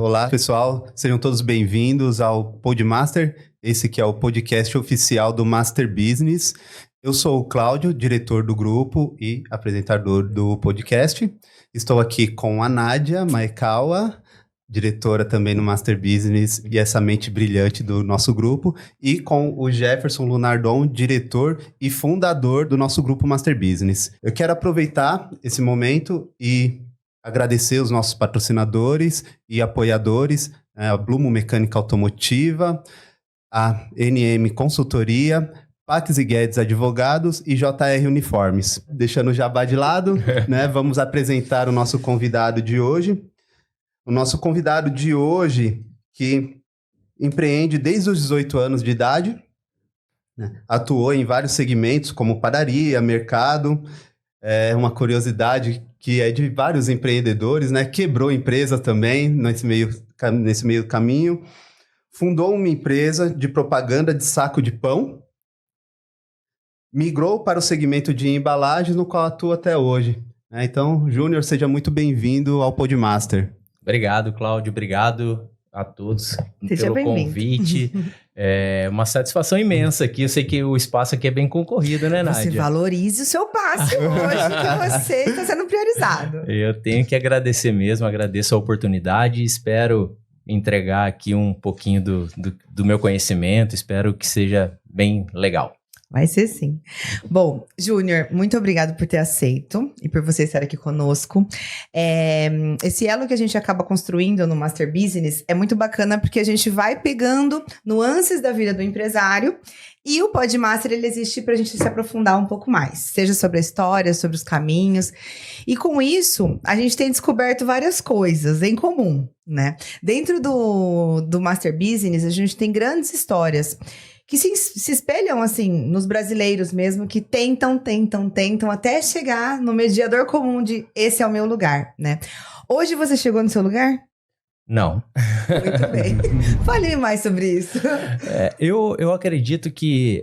Olá, pessoal. Sejam todos bem-vindos ao Podmaster. Esse que é o podcast oficial do Master Business. Eu sou o Cláudio, diretor do grupo e apresentador do podcast. Estou aqui com a Nádia Maekawa, diretora também no Master Business e essa mente brilhante do nosso grupo, e com o Jefferson Lunardon, diretor e fundador do nosso grupo Master Business. Eu quero aproveitar esse momento e agradecer os nossos patrocinadores e apoiadores, a Blumo Mecânica Automotiva, a NM Consultoria, Pax e Guedes Advogados e JR Uniformes. Deixando o jabá de lado, né, vamos apresentar o nosso convidado de hoje. O nosso convidado de hoje, que empreende desde os 18 anos de idade, né, atuou em vários segmentos, como padaria, mercado. É uma curiosidade que é de vários empreendedores, né? Quebrou empresa também nesse meio caminho. Fundou uma empresa de propaganda de saco de pão. Migrou para o segmento de embalagens, no qual atua até hoje. Então, Júnior, seja muito bem-vindo ao Podmaster. Obrigado, Cláudio. Obrigado a todos pelo convite. É uma satisfação imensa aqui. Eu sei que o espaço aqui é bem concorrido, né, Nádia? Você valorize o seu passe hoje, que você está sendo priorizado. Eu tenho que agradecer mesmo, agradeço a oportunidade e espero entregar aqui um pouquinho do meu conhecimento, espero que seja bem legal. Vai ser sim. Bom, Júnior, muito obrigado por ter aceito e por você estar aqui conosco. Esse elo que a gente acaba construindo no Master Business é muito bacana porque a gente vai pegando nuances da vida do empresário e o Podmaster, ele existe para a gente se aprofundar um pouco mais, seja sobre a história, sobre os caminhos. E com isso, a gente tem descoberto várias coisas em comum, né? Dentro do Master Business, a gente tem grandes histórias que se espelham, assim, nos brasileiros mesmo, que tentam até chegar no mediador comum de esse é o meu lugar, né? Hoje você chegou no seu lugar? Não. Muito bem. Fale mais sobre isso. Eu acredito que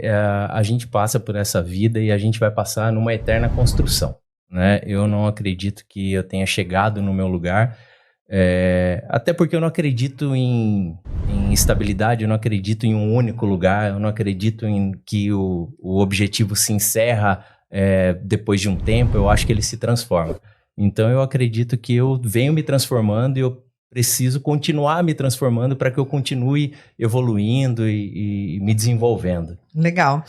a gente passa por essa vida e a gente vai passar numa eterna construção, né? Eu não acredito que eu tenha chegado no meu lugar, até porque eu não acredito em estabilidade, eu não acredito em um único lugar, eu não acredito em que o objetivo se encerra depois de um tempo, eu acho que ele se transforma. Então eu acredito que eu venho me transformando e eu preciso continuar me transformando para que eu continue evoluindo e me desenvolvendo. Legal.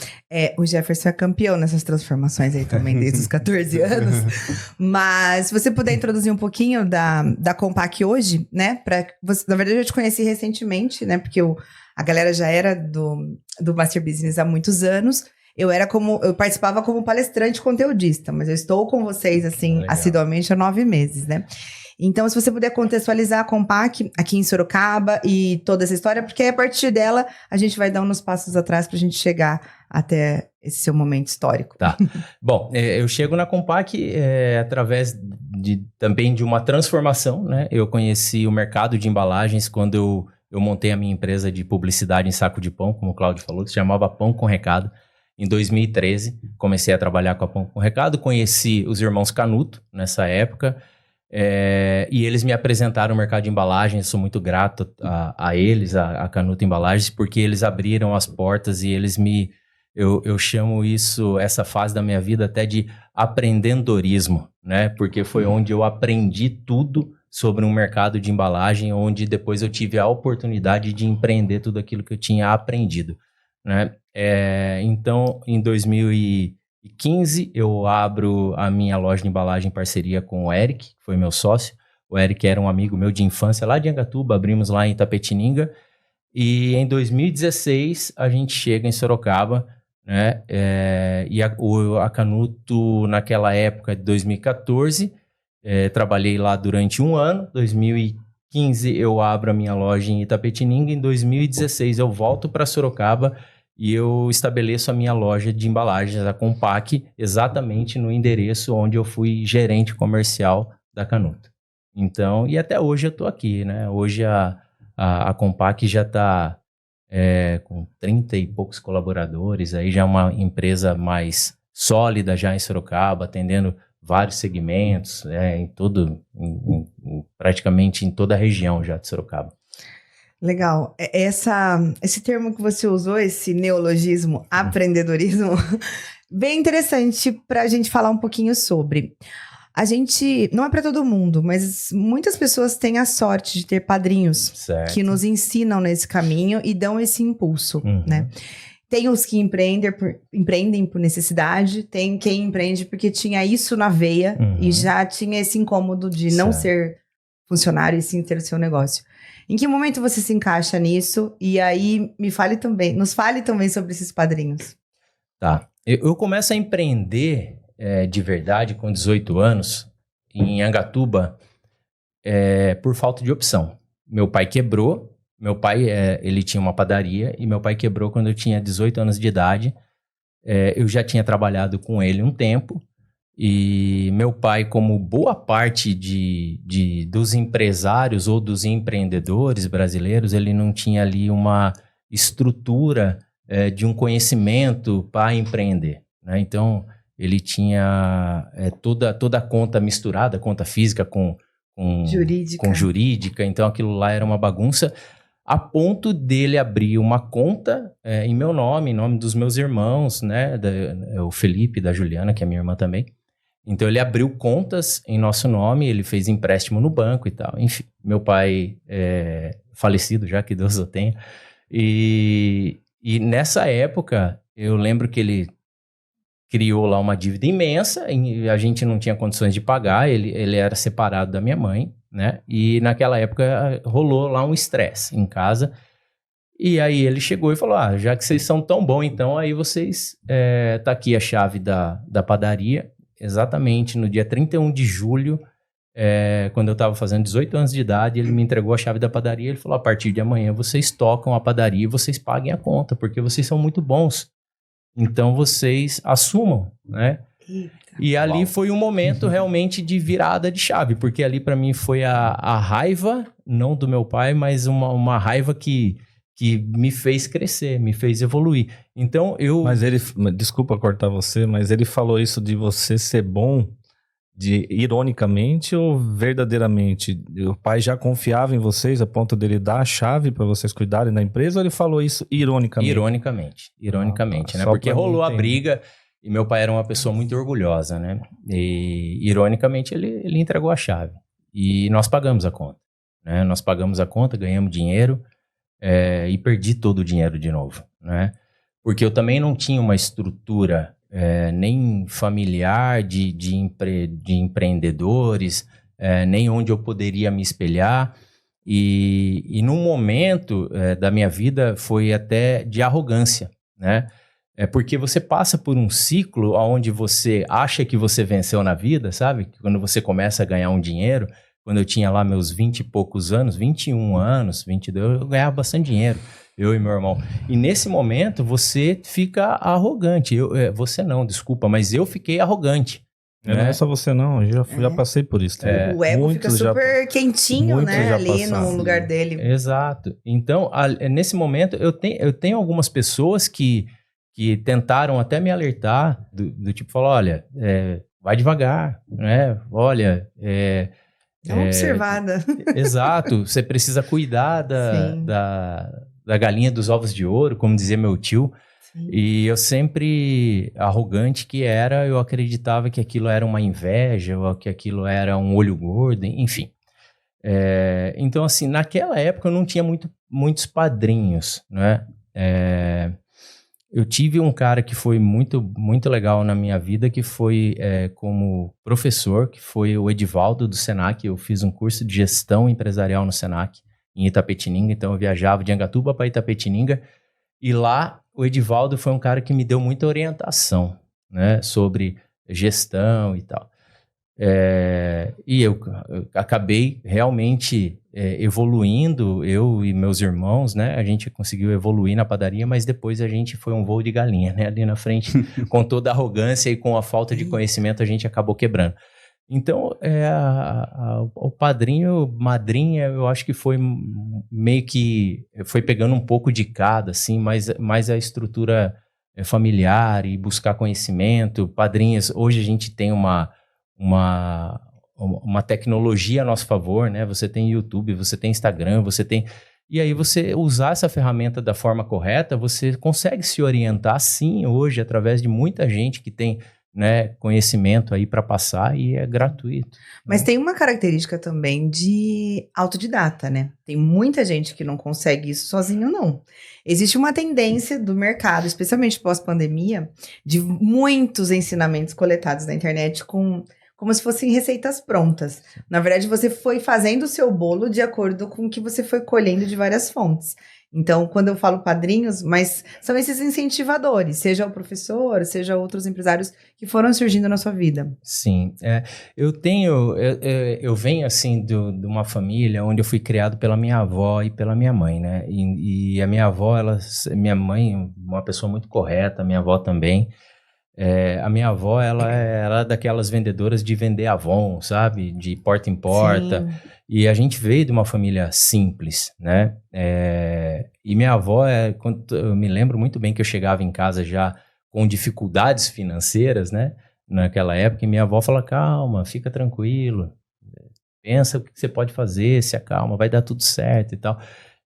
O Jefferson é campeão nessas transformações aí também, desde os 14 anos. Mas se você puder introduzir um pouquinho da Compaq hoje, né? Na verdade, eu te conheci recentemente, né? Porque a galera já era do Master Business há muitos anos. Eu participava como palestrante conteudista, mas eu estou com vocês, assim, legal, assiduamente há 9 meses, né? Então, se você puder contextualizar a Compaq aqui em Sorocaba e toda essa história, porque a partir dela a gente vai dar uns passos atrás para a gente chegar até esse seu momento histórico. Tá. Bom, eu chego na Compaq através também de uma transformação, né? Eu conheci o mercado de embalagens quando eu montei a minha empresa de publicidade em saco de pão, como o Cláudio falou, que se chamava Pão com Recado. Em 2013, comecei a trabalhar com a Pão com Recado, conheci os irmãos Canuto nessa época, e eles me apresentaram o mercado de embalagens. Sou muito grato a eles, a Canuto Embalagens, porque eles abriram as portas e eles eu chamo essa fase da minha vida até de apreendedorismo, né? Porque foi onde eu aprendi tudo sobre um mercado de embalagem, onde depois eu tive a oportunidade de empreender tudo aquilo que eu tinha aprendido, né? Então, em 2015, eu abro a minha loja de embalagem em parceria com o Eric, que foi meu sócio. O Eric era um amigo meu de infância lá de Angatuba, abrimos lá em Itapetininga. E em 2016, a gente chega em Sorocaba, né? E a Canuto, naquela época de 2014, trabalhei lá durante um ano. 2015, eu abro a minha loja em Itapetininga. Em 2016, eu volto para Sorocaba e eu estabeleço a minha loja de embalagens, a Compaq, exatamente no endereço onde eu fui gerente comercial da Canuto. Então, e até hoje eu estou aqui, né? Hoje a Compaq já está com 30 e poucos colaboradores, aí já é uma empresa mais sólida já em Sorocaba, atendendo vários segmentos, praticamente em toda a região já de Sorocaba. Legal. Esse termo que você usou, esse neologismo, empreendedorismo, bem interessante para a gente falar um pouquinho sobre. A gente, não é para todo mundo, mas muitas pessoas têm a sorte de ter padrinhos que nos ensinam nesse caminho e dão esse impulso, né? Tem os que empreendem por necessidade, tem quem empreende porque tinha isso na veia e já tinha esse incômodo de não ser funcionário e sim ter o seu negócio. Em que momento você se encaixa nisso? E aí, nos fale também sobre esses padrinhos. Tá. Eu começo a empreender de verdade com 18 anos em Angatuba por falta de opção. Meu pai quebrou. Meu pai, ele tinha uma padaria e meu pai quebrou quando eu tinha 18 anos de idade. Eu já tinha trabalhado com ele um tempo. E meu pai, como boa parte dos empresários ou dos empreendedores brasileiros, ele não tinha ali uma estrutura de um conhecimento para empreender, né? Então, ele tinha toda a conta misturada, conta física com jurídica. Então, aquilo lá era uma bagunça, a ponto dele abrir uma conta em meu nome, em nome dos meus irmãos, né? O Felipe, da Juliana, que é minha irmã também. Então, ele abriu contas em nosso nome, ele fez empréstimo no banco e tal. Enfim, meu pai falecido já, que Deus o tenha. E nessa época, eu lembro que ele criou lá uma dívida imensa, e a gente não tinha condições de pagar, ele era separado da minha mãe, né? E naquela época rolou lá um estresse em casa. E aí ele chegou e falou, já que vocês são tão bons, então aí vocês... tá aqui a chave da padaria. Exatamente no dia 31 de julho, quando eu estava fazendo 18 anos de idade, ele me entregou a chave da padaria. Ele falou, a partir de amanhã vocês tocam a padaria e vocês paguem a conta, porque vocês são muito bons. Então vocês assumam, né? Eita. E ali foi um momento realmente de virada de chave, porque ali para mim foi a raiva, não do meu pai, mas uma raiva que me fez crescer, me fez evoluir. Então Mas desculpa cortar você, mas ele falou isso de você ser bom, ironicamente ou verdadeiramente? O pai já confiava em vocês a ponto dele dar a chave para vocês cuidarem da empresa, ou ele falou isso ironicamente? Ironicamente, né? Porque rolou a briga e meu pai era uma pessoa muito orgulhosa, né? E ironicamente ele entregou a chave e nós pagamos a conta, né? Nós pagamos a conta, ganhamos dinheiro. E perdi todo o dinheiro de novo, né? Porque eu também não tinha uma estrutura nem familiar de empreendedores, nem onde eu poderia me espelhar. E num momento da minha vida foi até de arrogância, né? Porque você passa por um ciclo onde você acha que você venceu na vida, sabe? Quando você começa a ganhar um dinheiro. Quando eu tinha lá meus 20 e poucos anos, 21 anos, 22, eu ganhava bastante dinheiro, eu e meu irmão. E nesse momento, você fica arrogante. Você não, desculpa, mas eu fiquei arrogante. Não é só você não, eu já passei por isso. O ego fica super quentinho, né, ali no lugar dele. Exato. Então, nesse momento, eu tenho algumas pessoas que tentaram até me alertar, do tipo, falar, olha, vai devagar, né? Olha... Dá uma observada. Exato, você precisa cuidar da galinha dos ovos de ouro, como dizia meu tio. Sim. E eu sempre, arrogante que era, eu acreditava que aquilo era uma inveja, ou que aquilo era um olho gordo, enfim. Então, assim, naquela época eu não tinha muitos padrinhos, né? Eu tive um cara que foi muito, muito legal na minha vida, que foi como professor, que foi o Edivaldo do Senac. Eu fiz um curso de gestão empresarial no Senac, em Itapetininga. Então eu viajava de Angatuba para Itapetininga. E lá o Edivaldo foi um cara que me deu muita orientação, né, sobre gestão e tal. E eu acabei realmente evoluindo, eu e meus irmãos, né? A gente conseguiu evoluir na padaria, mas depois a gente foi um voo de galinha, né? Ali na frente, com toda a arrogância e com a falta de conhecimento, a gente acabou quebrando. Então, o padrinho, madrinha, eu acho que foi meio que... Foi pegando um pouco de cada, assim, mais a estrutura familiar e buscar conhecimento. Padrinhas, hoje a gente tem uma uma tecnologia a nosso favor, né? Você tem YouTube, você tem Instagram, você tem... E aí você usar essa ferramenta da forma correta, você consegue se orientar sim hoje através de muita gente que tem, né, conhecimento aí para passar e é gratuito. Mas tem uma característica também de autodidata, né? Tem muita gente que não consegue isso sozinho, não. Existe uma tendência do mercado, especialmente pós-pandemia, de muitos ensinamentos coletados na internet como se fossem receitas prontas. Na verdade, você foi fazendo o seu bolo de acordo com o que você foi colhendo de várias fontes. Então, quando eu falo padrinhos, mas são esses incentivadores, seja o professor, seja outros empresários que foram surgindo na sua vida. Sim, eu venho assim de uma família onde eu fui criado pela minha avó e pela minha mãe, né? E a minha avó, minha mãe, uma pessoa muito correta, minha avó também. A minha avó, ela era daquelas vendedoras de vender Avon, sabe? De porta em porta. Sim. E a gente veio de uma família simples, né? E minha avó, eu me lembro muito bem que eu chegava em casa já com dificuldades financeiras, né? Naquela época, e minha avó fala, calma, fica tranquilo. Pensa o que você pode fazer, se acalma, vai dar tudo certo e tal.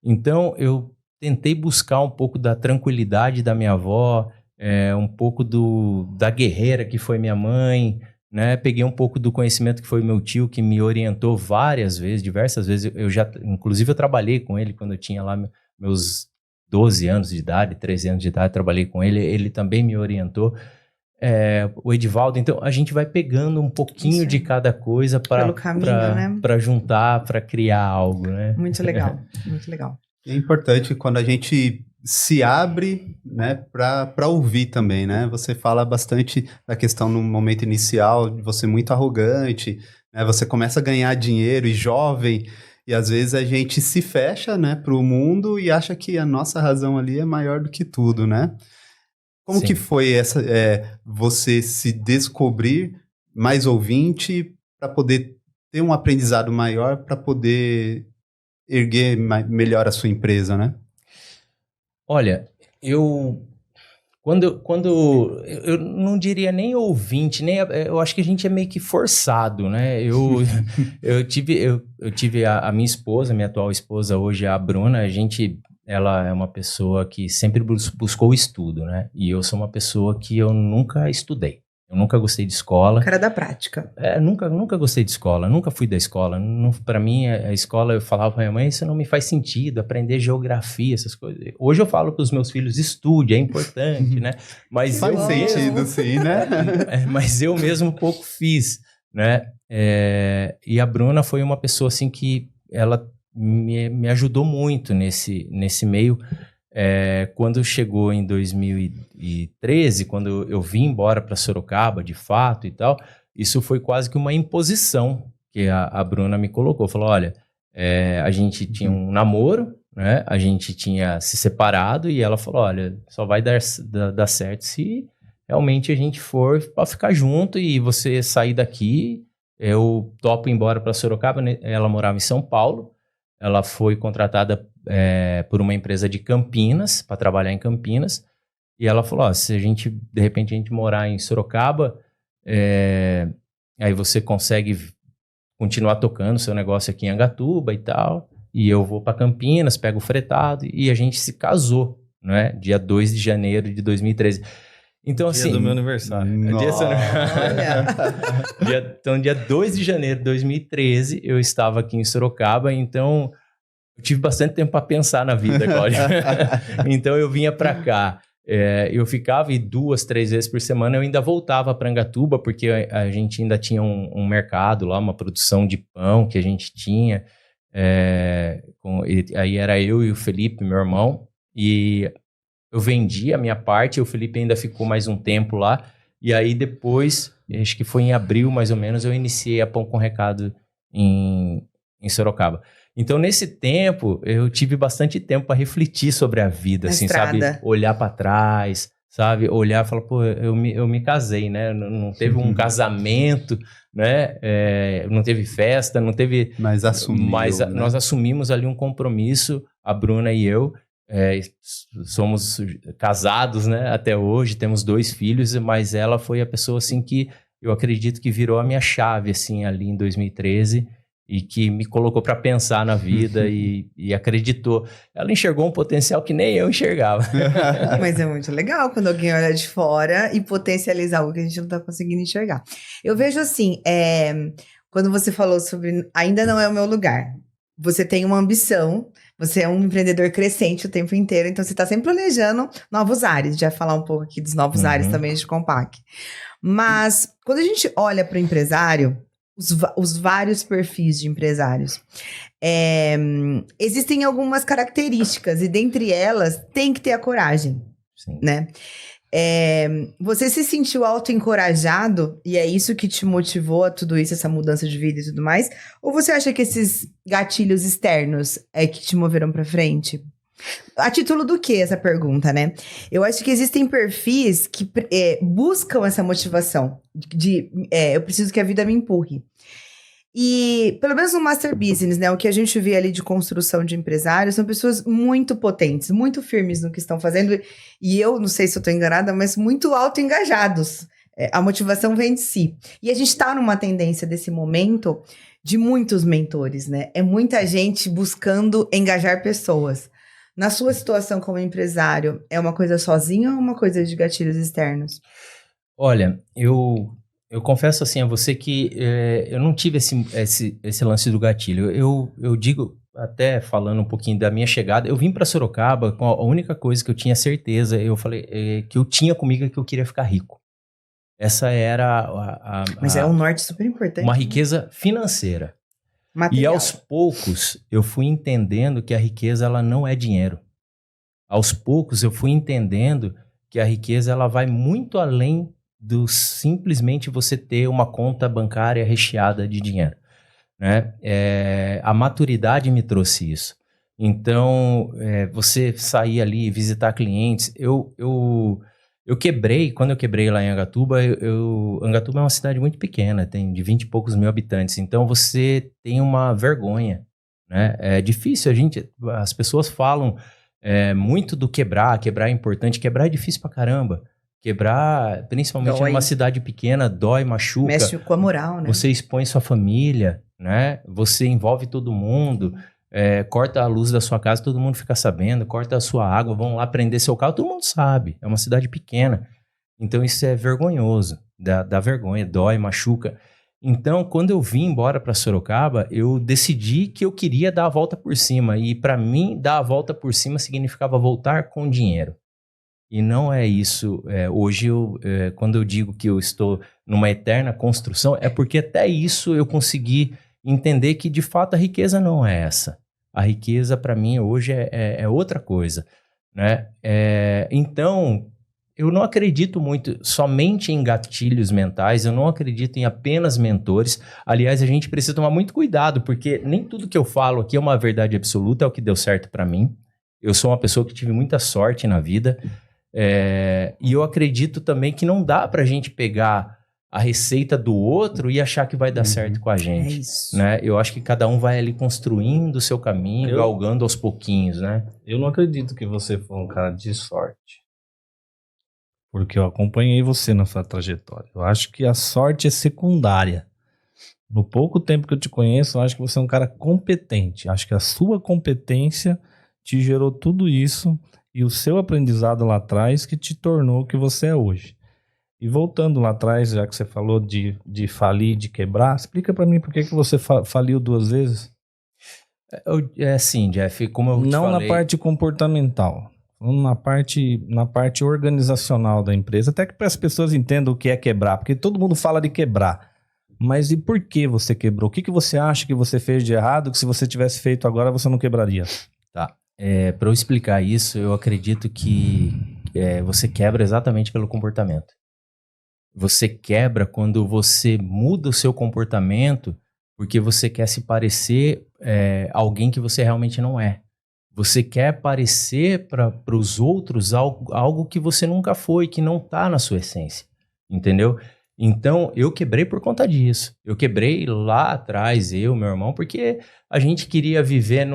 Então, eu tentei buscar um pouco da tranquilidade da minha avó, um pouco da guerreira que foi minha mãe, né? Peguei um pouco do conhecimento que foi meu tio, que me orientou diversas vezes. Inclusive eu trabalhei com ele quando eu tinha lá meus 12 anos de idade, 13 anos de idade, trabalhei com ele. Ele também me orientou. O Edivaldo, então a gente vai pegando um pouquinho de cada coisa para juntar, para criar algo, né? Muito legal, muito legal. É importante quando a gente se abre, né, para ouvir também, né? Você fala bastante da questão no momento inicial de você muito arrogante, né? Você começa a ganhar dinheiro e jovem, e às vezes a gente se fecha, né, para o mundo e acha que a nossa razão ali é maior do que tudo, né? Como Sim. que foi você se descobrir mais ouvinte para poder ter um aprendizado maior, para poder erguer melhor a sua empresa, né? Olha, quando eu não diria nem ouvinte, eu acho que a gente é meio que forçado, né? Eu tive a minha esposa, minha atual esposa hoje, a Bruna, ela é uma pessoa que sempre buscou o estudo, né? E eu sou uma pessoa que eu nunca estudei. Eu nunca gostei de escola. Cara da prática. Nunca gostei de escola, nunca fui da escola. Para mim, a escola, eu falava pra minha mãe, isso não me faz sentido, aprender geografia, essas coisas. Hoje eu falo para os meus filhos, estude, é importante, né? Mas faz sentido, sim, né? Mas eu mesmo pouco fiz, né? E a Bruna foi uma pessoa, assim, que ela me ajudou muito nesse meio. Quando chegou em 2013, quando eu vim embora para Sorocaba, de fato e tal, isso foi quase que uma imposição que a Bruna me colocou. Falou, olha, a gente tinha um namoro, né? A gente tinha se separado e ela falou, olha, só vai dar certo se realmente a gente for para ficar junto e você sair daqui. Eu topo ir embora para Sorocaba, né? Ela morava em São Paulo, ela foi contratada por uma empresa de Campinas, para trabalhar em Campinas, e ela falou, se de repente a gente morar em Sorocaba, aí você consegue continuar tocando seu negócio aqui em Angatuba e tal, e eu vou para Campinas, pego o fretado, e a gente se casou, né? Dia 2 de janeiro de 2013. Então, dia assim, do meu aniversário. Então, dia 2 de janeiro de 2013, eu estava aqui em Sorocaba, então eu tive bastante tempo para pensar na vida, Cláudio. Então eu vinha para cá, eu ficava e 2, 3 vezes por semana eu ainda voltava para Angatuba, porque a gente ainda tinha um mercado lá, uma produção de pão que a gente tinha. Aí era eu e o Felipe, meu irmão, e eu vendi a minha parte, o Felipe ainda ficou mais um tempo lá, e aí depois, acho que foi em abril mais ou menos, eu iniciei a Pão com Recado em Sorocaba. Então, nesse tempo, eu tive bastante tempo para refletir sobre a vida, assim, sabe? Olhar para trás, sabe? Olhar e falar, pô, eu me casei, né? Não teve um casamento, né? Não teve festa, não teve... Mas nós assumimos ali um compromisso, a Bruna e eu. Somos casados, né? Até hoje, temos 2 filhos, mas ela foi a pessoa, assim, que eu acredito que virou a minha chave, assim, ali em 2013, e que me colocou para pensar na vida e acreditou. Ela enxergou um potencial que nem eu enxergava. Mas é muito legal quando alguém olha de fora e potencializa algo que a gente não está conseguindo enxergar. Eu vejo assim, quando você falou sobre ainda não é o meu lugar, você tem uma ambição, você é um empreendedor crescente o tempo inteiro, então você está sempre planejando novos ares. Já falar um pouco aqui dos novos ares também de Compaq. Mas quando a gente olha para o empresário, os vários perfis de empresários, existem algumas características e dentre elas tem que ter a coragem, Sim. né? Você se sentiu autoencorajado e é isso que te motivou a tudo isso, essa mudança de vida e tudo mais? Ou você acha que esses gatilhos externos é que te moveram pra frente? A título do que essa pergunta, né? Eu acho que existem perfis que buscam essa motivação eu preciso que a vida me empurre. E, pelo menos no Master Business, né, o que a gente vê ali de construção de empresários são pessoas muito potentes, muito firmes no que estão fazendo. E eu, não sei se eu estou enganada, mas muito auto-engajados. A motivação vem de si. E a gente está numa tendência desse momento de muitos mentores, né? É muita gente buscando engajar pessoas. Na sua situação como empresário, é uma coisa sozinha ou uma coisa de gatilhos externos? Olha, eu confesso assim a você que eu não tive esse lance do gatilho. Eu digo, até falando um pouquinho da minha chegada, eu vim para Sorocaba com a única coisa que eu tinha certeza, eu falei, que eu tinha comigo é que eu queria ficar rico. Essa era Mas é um norte super importante. uma riqueza financeira. Material. E aos poucos eu fui entendendo que a riqueza ela não é dinheiro. Aos poucos eu fui entendendo que a riqueza ela vai muito além do simplesmente você ter uma conta bancária recheada de dinheiro, né? A maturidade me trouxe isso. Então, você sair ali e visitar clientes, eu quebrei, quando eu quebrei lá em Angatuba, Angatuba é uma cidade muito pequena, tem de 20 e poucos mil habitantes, então você tem uma vergonha, né? É difícil, as pessoas falam muito do quebrar é importante, quebrar é difícil pra caramba. Quebrar, principalmente Dói. numa cidade pequena, dói, machuca. Mexe com a moral, né? Você expõe sua família, né? Você envolve todo mundo, corta a luz da sua casa, todo mundo fica sabendo, corta a sua água, vão lá prender seu carro, todo mundo sabe. É uma cidade pequena. Então isso é vergonhoso, dá vergonha, dói, machuca. Então, quando eu vim embora para Sorocaba, eu decidi que eu queria dar a volta por cima. E para mim, dar a volta por cima significava voltar com dinheiro. E não é isso. Hoje, quando eu digo que eu estou numa eterna construção, é porque até isso eu consegui entender que, de fato, a riqueza não é essa. A riqueza, para mim, hoje é outra coisa, né? Então, eu não acredito muito somente em gatilhos mentais, eu não acredito em apenas mentores. Aliás, a gente precisa tomar muito cuidado, porque nem tudo que eu falo aqui é uma verdade absoluta, é o que deu certo para mim. Eu sou uma pessoa que tive muita sorte na vida. E eu acredito também que não dá pra gente pegar a receita do outro e achar que vai dar certo com a gente. É isso. Né? Eu acho que cada um vai ali construindo o seu caminho, galgando aos pouquinhos, né? Eu não acredito que você foi um cara de sorte. Porque eu acompanhei você na sua trajetória. Eu acho que a sorte é secundária. No pouco tempo que eu te conheço, eu acho que você é um cara competente. Acho que a sua competência te gerou tudo isso e o seu aprendizado lá atrás que te tornou o que você é hoje. E voltando lá atrás, já que você falou de falir, de quebrar, explica pra mim por que você faliu 2 vezes. Assim, Jeff, como eu te Não falei... na parte comportamental, na parte organizacional da empresa, até que para as pessoas entendam o que é quebrar, porque todo mundo fala de quebrar. Mas e por que você quebrou? O que você acha que você fez de errado que se você tivesse feito agora você não quebraria? Tá. Para eu explicar isso, eu acredito que você quebra exatamente pelo comportamento. Você quebra quando você muda o seu comportamento porque você quer se parecer alguém que você realmente não é. Você quer parecer para os outros algo que você nunca foi, que não está na sua essência. Entendeu? Então, eu quebrei por conta disso. Eu quebrei lá atrás, meu irmão, porque a gente queria viver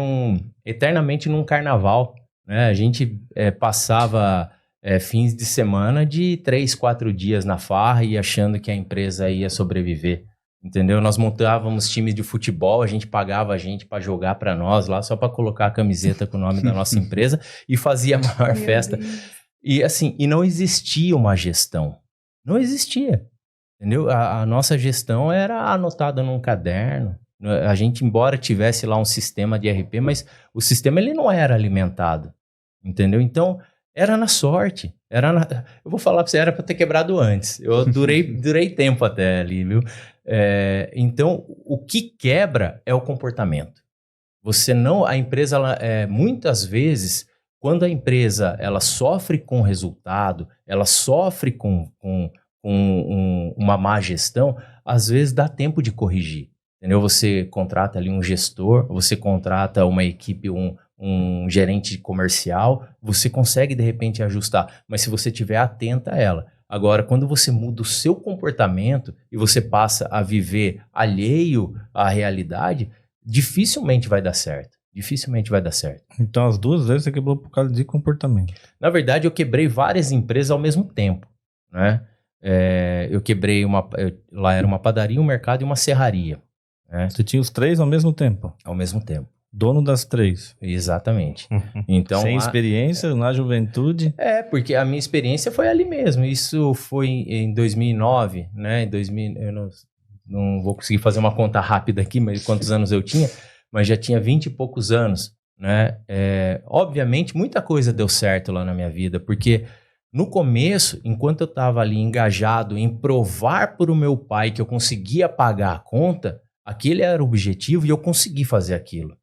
eternamente num carnaval, né? A gente passava fins de semana de 3, 4 dias na farra e achando que a empresa ia sobreviver. Entendeu? Nós montávamos times de futebol, a gente pagava a gente para jogar para nós lá, só para colocar a camiseta com o nome da nossa empresa e fazia a maior festa. E assim, e não existia uma gestão. Não existia. Entendeu? A nossa gestão era anotada num caderno. A gente, embora tivesse lá um sistema de ERP, mas o sistema ele não era alimentado. Entendeu? Então, era na sorte. Eu vou falar para você, era para ter quebrado antes. Eu durei tempo até ali, viu? Então, o que quebra é o comportamento. A empresa, muitas vezes, quando a empresa ela sofre com o resultado, ela sofre com uma má gestão, às vezes dá tempo de corrigir. Entendeu? Você contrata ali um gestor, você contrata uma equipe, um gerente comercial, você consegue de repente ajustar, mas se você estiver atenta a ela. Agora, quando você muda o seu comportamento e você passa a viver alheio à realidade, dificilmente vai dar certo. Dificilmente vai dar certo. Então, as 2 vezes você quebrou por causa de comportamento. Na verdade, eu quebrei várias empresas ao mesmo tempo, né? Eu quebrei lá era uma padaria, um mercado e uma serraria. Né? Você tinha os 3 ao mesmo tempo? Ao mesmo tempo. Dono das 3. Exatamente. Então, sem experiência, na juventude. Porque a minha experiência foi ali mesmo. Isso foi em 2009, né? Em 2000, eu não vou conseguir fazer uma conta rápida aqui, mas quantos anos eu tinha, mas já tinha 20 e poucos anos, né? Obviamente, muita coisa deu certo lá na minha vida, porque no começo, enquanto eu estava ali engajado em provar para o meu pai que eu conseguia pagar a conta, aquele era o objetivo e eu consegui fazer aquilo.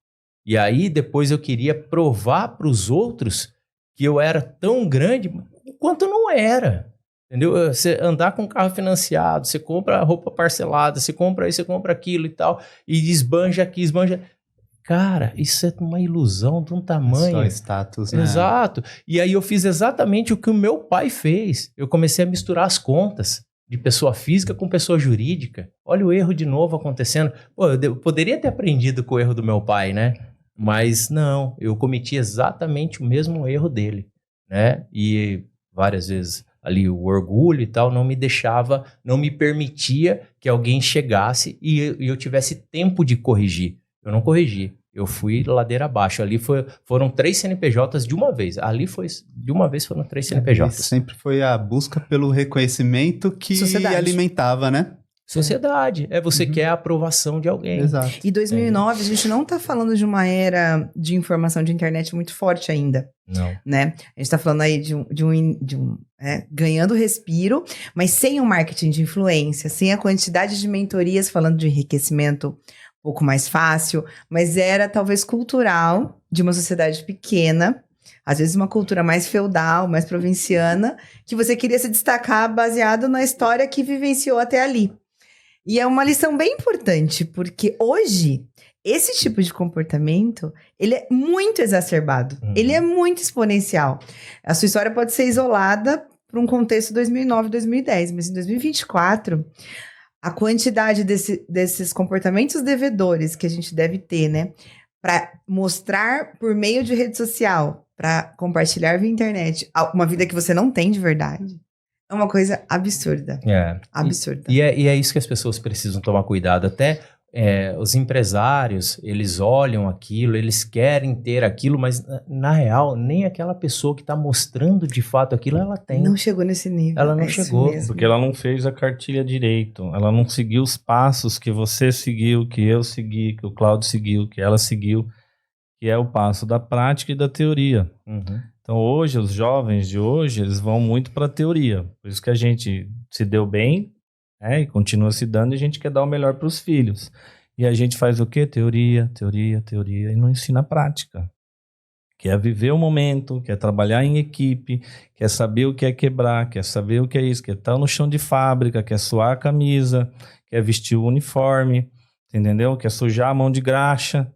E aí, depois eu queria provar para os outros que eu era tão grande quanto não era. Entendeu? Você andar com carro financiado, você compra roupa parcelada, você compra isso, você compra aquilo e tal, e esbanja aqui, esbanja... Cara, isso é uma ilusão de um tamanho. Só status, né? Exato. E aí eu fiz exatamente o que o meu pai fez. Eu comecei a misturar as contas de pessoa física com pessoa jurídica. Olha o erro de novo acontecendo. Pô, eu poderia ter aprendido com o erro do meu pai, né? Mas não, eu cometi exatamente o mesmo erro dele, né? E várias vezes ali o orgulho e tal não me deixava, não me permitia que alguém chegasse e eu tivesse tempo de corrigir. Eu não corrigi, eu fui ladeira abaixo. Ali foram 3 CNPJs de uma vez. Ali foi de uma vez foram 3 CNPJs. Sempre foi a busca pelo reconhecimento que alimentava, né? Sociedade. Você quer a aprovação de alguém. Exato. E 2009, a gente não tá falando de uma era de informação de internet muito forte ainda. Não. Né? A gente tá falando aí de um ganhando respiro, mas sem o marketing de influência, sem a quantidade de mentorias falando de enriquecimento um pouco mais fácil, mas era talvez cultural de uma sociedade pequena, às vezes uma cultura mais feudal, mais provinciana, que você queria se destacar baseado na história que vivenciou até ali. E é uma lição bem importante, porque hoje, esse tipo de comportamento, ele é muito exacerbado, ele é muito exponencial. A sua história pode ser isolada para um contexto 2009, 2010, mas em 2024, a quantidade desses comportamentos devedores que a gente deve ter, né, para mostrar por meio de rede social, para compartilhar via internet, uma vida que você não tem de verdade, é uma coisa absurda. Absurda. E é isso que as pessoas precisam tomar cuidado. Até os empresários, eles olham aquilo, eles querem ter aquilo, mas na real, nem aquela pessoa que está mostrando de fato aquilo, ela tem. Não chegou nesse nível. Ela não chegou. Porque ela não fez a cartilha direito. Ela não seguiu os passos que você seguiu, que eu segui, que o Cláudio seguiu, que ela seguiu, que é o passo da prática e da teoria. Então hoje, os jovens de hoje, eles vão muito para a teoria. Por isso que a gente se deu bem, e continua se dando, e a gente quer dar o melhor para os filhos. E a gente faz o quê? Teoria, teoria, teoria, e não ensina a prática. Quer viver o momento, quer trabalhar em equipe, quer saber o que é quebrar, quer saber o que é isso, quer estar no chão de fábrica, quer suar a camisa, quer vestir o uniforme, entendeu? Quer sujar a mão de graxa.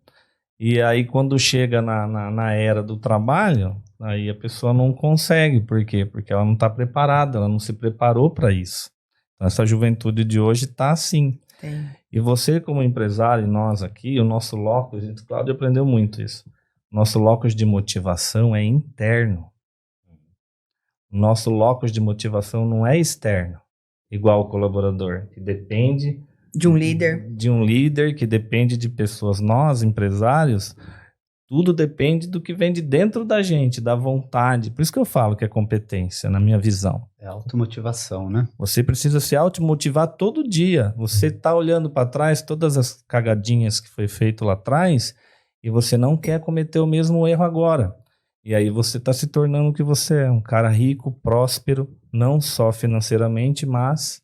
E aí, quando chega na era do trabalho, aí a pessoa não consegue. Por quê? Porque ela não está preparada, ela não se preparou para isso. Então, essa juventude de hoje está assim. Tem. E você, como empresário, e nós aqui, o nosso locus, a gente, Cláudio aprendeu muito isso. Nosso locus de motivação é interno. Nosso locus de motivação não é externo, igual o colaborador, que depende De um líder. de um líder, que depende de pessoas. Nós, empresários, tudo depende do que vem de dentro da gente, da vontade. Por isso que eu falo que é competência, na minha visão. É automotivação, né? Você precisa se automotivar todo dia. Você está olhando para trás, todas as cagadinhas que foi feito lá atrás, e você não quer cometer o mesmo erro agora. E aí você está se tornando o que você é, um cara rico, próspero, não só financeiramente, mas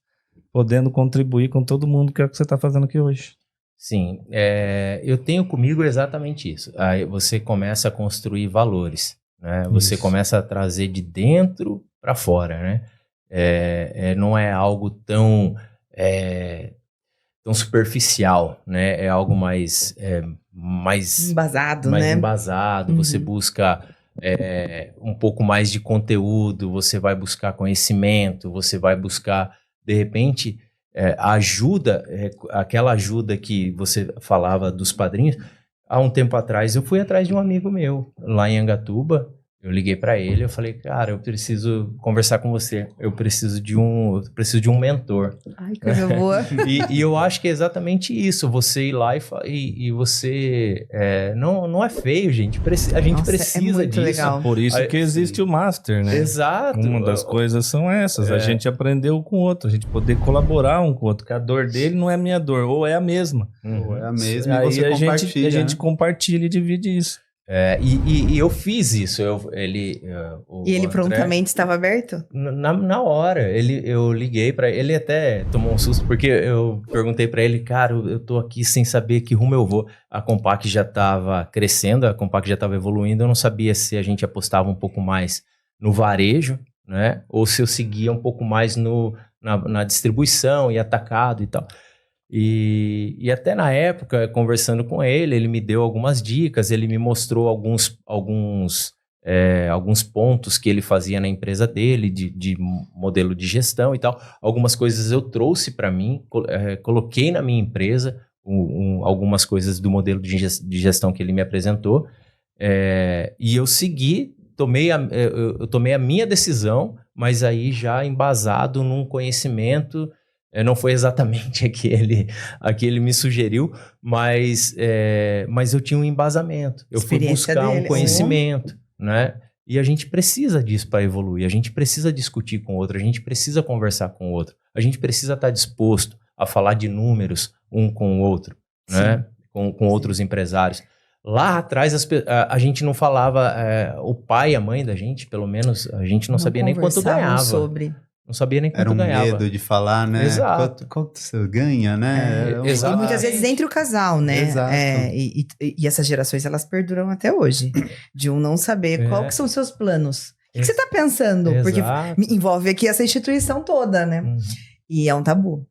podendo contribuir com todo mundo, que é o que você está fazendo aqui hoje. Sim, eu tenho comigo exatamente isso. Aí você começa a construir valores, né? Você Isso. começa a trazer de dentro para fora, né? Não é algo tão superficial, né? É algo mais Embasado, mais né? embasado. Você Uhum. busca um pouco mais de conteúdo, você vai buscar conhecimento, você vai buscar, de repente, ajuda, aquela ajuda que você falava dos padrinhos. Há um tempo atrás, eu fui atrás de um amigo meu, lá em Angatuba. Eu liguei para ele, eu falei, cara, eu preciso conversar com você. Eu preciso de um mentor. Ai, coisa boa. E eu acho que é exatamente isso. Você ir lá e você... não é feio, gente. A gente Nossa, é precisa muito disso. legal. Por isso Aí, que existe sim. o Master, né? Exato. Uma das coisas são essas, a gente aprendeu com o outro, a gente poder colaborar um com o outro, que a dor dele não é a minha dor, ou é a mesma. Ou é a mesma Aí e você compartilha. a gente né? compartilha e divide isso. E eu fiz isso. E ele André, prontamente estava aberto? Na hora, eu liguei pra ele. Ele até tomou um susto, porque eu perguntei pra ele, cara, eu tô aqui sem saber que rumo eu vou. A Compaq já tava crescendo, a Compaq já tava evoluindo. Eu não sabia se a gente apostava um pouco mais no varejo, né? Ou se eu seguia um pouco mais na distribuição e atacado e tal. E até na época, conversando com ele, ele me deu algumas dicas, ele me mostrou alguns pontos que ele fazia na empresa dele, de modelo de gestão e tal. Algumas coisas eu trouxe para mim, coloquei na minha empresa, algumas coisas do modelo de gestão que ele me apresentou, e eu segui, eu tomei a minha decisão, mas aí já embasado num conhecimento. Não foi exatamente a que ele me sugeriu, mas eu tinha um embasamento. Eu fui Experiência buscar dele, um conhecimento, né? E a gente precisa disso para evoluir. A gente precisa discutir com o outro, a gente precisa conversar com o outro. A gente precisa estar disposto a falar de números um com o outro, né? Com outros empresários. Lá atrás, a gente não falava, o pai e a mãe da gente, pelo menos, a gente não sabia nem quanto conversavam ganhava. sobre. Não sabia nem quanto Era um ganhava. medo de falar, né? Exato. Quanto você ganha, né? É, exato. E muitas vezes entre o casal, né? Exato. E essas gerações, elas perduram até hoje. De um não saber qual que são os seus planos. O que você tá pensando? Porque envolve aqui essa instituição toda, né? Uhum. E é um tabu.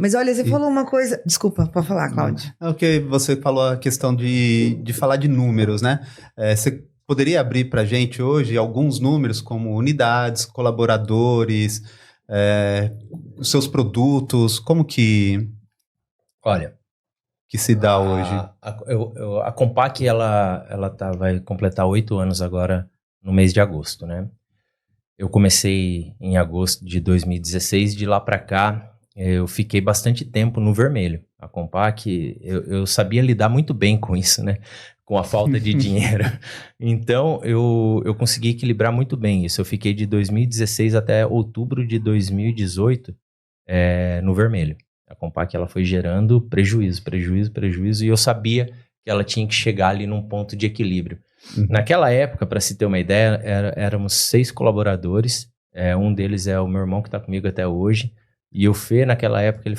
Mas olha, você falou uma coisa... Desculpa, pode falar, Cláudio. É o que você falou, a questão de falar de números, né? Você poderia abrir para a gente hoje alguns números como unidades, colaboradores, os seus produtos, como que Olha, se dá hoje? A Compaq, ela vai completar 8 anos agora no mês de agosto, né? Eu comecei em agosto de 2016, de lá para cá eu fiquei bastante tempo no vermelho. A Compaq, eu sabia lidar muito bem com isso, né? Com a falta de dinheiro. Então, eu consegui equilibrar muito bem isso. Eu fiquei de 2016 até outubro de 2018 no vermelho. A Compaq, ela foi gerando prejuízo, e eu sabia que ela tinha que chegar ali num ponto de equilíbrio. Naquela época, para se ter uma ideia, éramos 6 colaboradores. Um deles é o meu irmão, que está comigo até hoje. E o Fê, naquela época, ele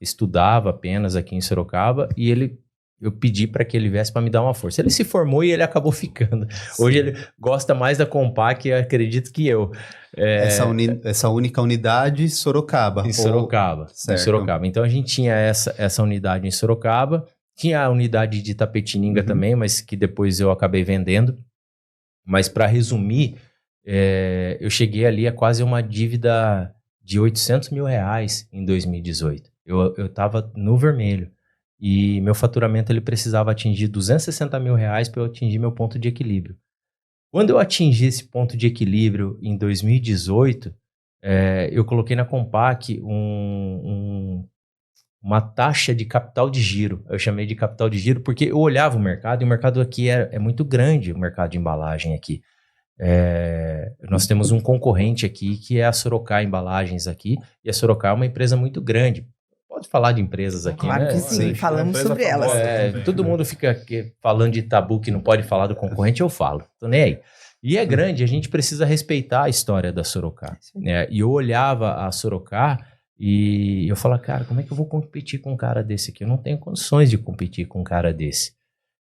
estudava apenas aqui em Sorocaba, e eu pedi para que ele viesse para me dar uma força. Ele se formou e ele acabou ficando. Sim. Hoje ele gosta mais da Compaq, acredito, que eu. Essa única unidade, Sorocaba. Em Sorocaba. Certo. Em Sorocaba. Então a gente tinha essa unidade em Sorocaba, tinha a unidade de Itapetininga também, mas que depois eu acabei vendendo. Mas para resumir, eu cheguei ali a quase uma dívida de R$800 mil em 2018. Eu estava no vermelho. E meu faturamento ele precisava atingir R$260 mil para eu atingir meu ponto de equilíbrio. Quando eu atingi esse ponto de equilíbrio em 2018, eu coloquei na Compaq uma taxa de capital de giro. Eu chamei de capital de giro porque eu olhava o mercado, e o mercado aqui é muito grande, o mercado de embalagem aqui. Nós temos um concorrente aqui, que é a Sorocá Embalagens aqui, e a Sorocá é uma empresa muito grande. Pode falar de empresas aqui, claro né? que sim, falamos sobre elas. Todo mundo fica aqui falando de tabu que não pode falar do concorrente, eu falo, tô nem aí. E é grande, a gente precisa respeitar a história da Sorocá. E eu olhava a Sorocá e eu falava, cara, como é que eu vou competir com um cara desse aqui? Eu não tenho condições de competir com um cara desse.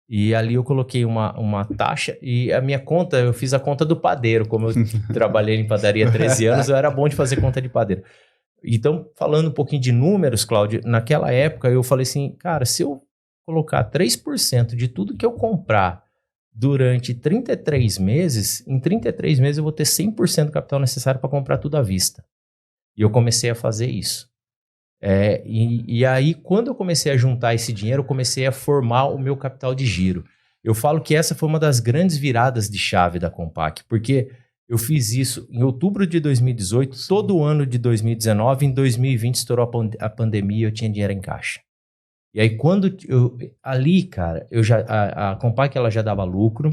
E ali eu coloquei uma taxa, e a minha conta, eu fiz a conta do padeiro. Como eu trabalhei em padaria há 13 anos, eu era bom de fazer conta de padeiro. Então, falando um pouquinho de números, Cláudio, naquela época eu falei assim, cara, se eu colocar 3% de tudo que eu comprar durante 33 meses, em 33 meses eu vou ter 100% do capital necessário para comprar tudo à vista. E eu comecei a fazer isso. E aí, quando eu comecei a juntar esse dinheiro, eu comecei a formar o meu capital de giro. Eu falo que essa foi uma das grandes viradas de chave da Compaq, porque eu fiz isso em outubro de 2018, todo o ano de 2019, em 2020 estourou a pandemia e eu tinha dinheiro em caixa. E aí, ali, cara, a Compaq ela já dava lucro,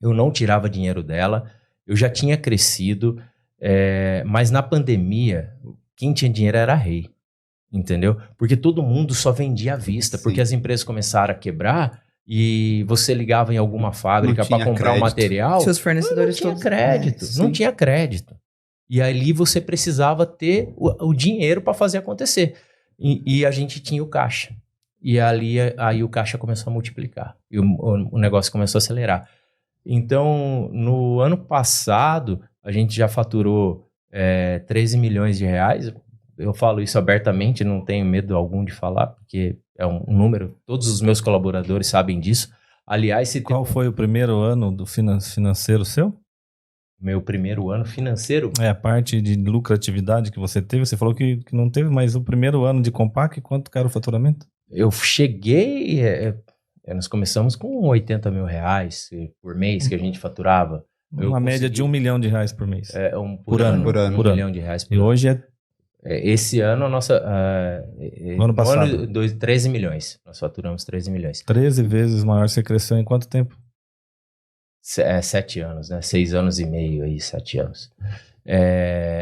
eu não tirava dinheiro dela, eu já tinha crescido, mas na pandemia, quem tinha dinheiro era rei. Entendeu? Porque todo mundo só vendia à vista, porque as empresas começaram a quebrar e você ligava em alguma fábrica para comprar um material. Seus fornecedores não tinha crédito, não tinha crédito. E ali você precisava ter o dinheiro para fazer acontecer. E a gente tinha o caixa. E aí o caixa começou a multiplicar. E o negócio começou a acelerar. Então, no ano passado, a gente já faturou 13 milhões de reais. Eu falo isso abertamente, não tenho medo algum de falar, porque é um número, todos os meus colaboradores sabem disso. Aliás, qual foi o primeiro ano do financeiro seu? Meu primeiro ano financeiro? A parte de lucratividade que você teve, você falou que não teve, mas o primeiro ano de Compaq, quanto que era o faturamento? Eu cheguei, nós começamos com 80 mil reais por mês que a gente faturava. Uma média de R$1 milhão por mês. Por ano. R$1 milhão de reais por ano. E ano. hoje esse ano, a nossa... ano passado. 13 milhões. Nós faturamos 13 milhões. 13 vezes maior. Você cresceu em quanto tempo? 7 anos, né? 6 anos e meio aí, 7 anos.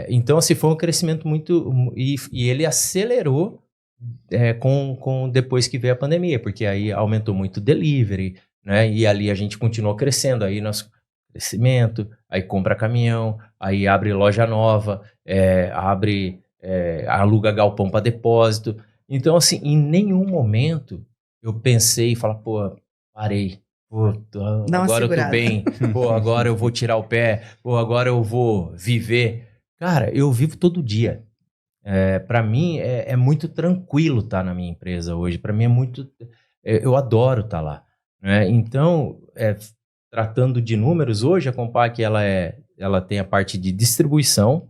Então, assim, foi um crescimento muito... E ele acelerou depois que veio a pandemia, porque aí aumentou muito o delivery, né? E ali a gente continuou crescendo. Aí nosso crescimento, aí compra caminhão, aí abre loja nova, aluga galpão para depósito. Então, assim, em nenhum momento eu pensei e falar, parei. Agora eu tô bem. Agora eu vou tirar o pé. Agora eu vou viver. Cara, eu vivo todo dia. Para mim é muito tranquilo estar na minha empresa hoje. Para mim é muito... eu adoro estar lá. Né? Então, tratando de números, hoje a Compaq ela tem a parte de distribuição.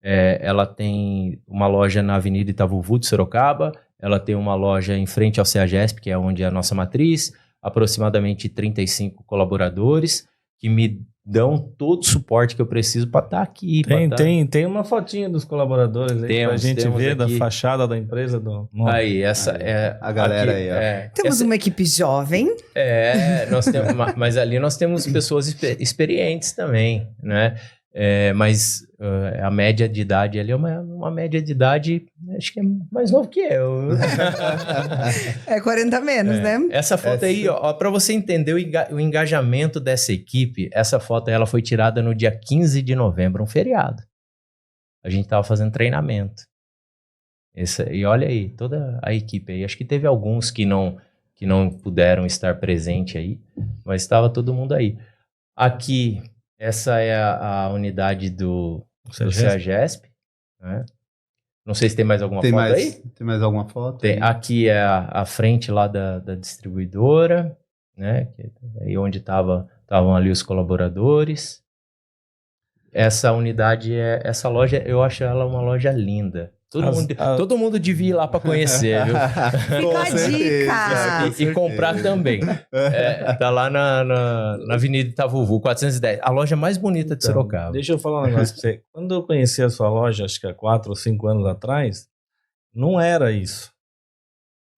Ela tem uma loja na Avenida Itavuvu de Sorocaba, ela tem uma loja em frente ao CEAGESP, que é onde é a nossa matriz, aproximadamente 35 colaboradores que me dão todo o suporte que eu preciso para estar aqui. Tem uma fotinha dos colaboradores aí pra gente ver da fachada da empresa. Aí, essa é... A galera aqui, aí, ó. Temos uma equipe jovem. Nós temos, mas ali nós temos pessoas experientes também, né? Mas a média de idade ali é uma média de idade, acho que é mais novo que eu. 40 menos, né? Essa foto aí, ó, para você entender o engajamento dessa equipe, essa foto ela foi tirada no dia 15 de novembro, um feriado. A gente tava fazendo treinamento. E olha aí, toda a equipe aí. Acho que teve alguns que não puderam estar presente aí, mas estava todo mundo aí. Aqui... Essa é a unidade do CEAGESP, né? Não sei se tem mais alguma foto aí. Tem mais alguma foto? Aqui é a frente lá da distribuidora, né? Aí onde estavam ali os colaboradores. Essa unidade, essa loja, eu acho ela uma loja linda. Todo mundo devia ir lá para conhecer, viu? Fica a dica! E comprar também. Tá lá na Avenida Itavuvu, 410. A loja mais bonita de Sorocaba. Deixa eu falar um negócio pra você. Quando eu conheci a sua loja, acho que há 4 ou 5 anos atrás, não era isso.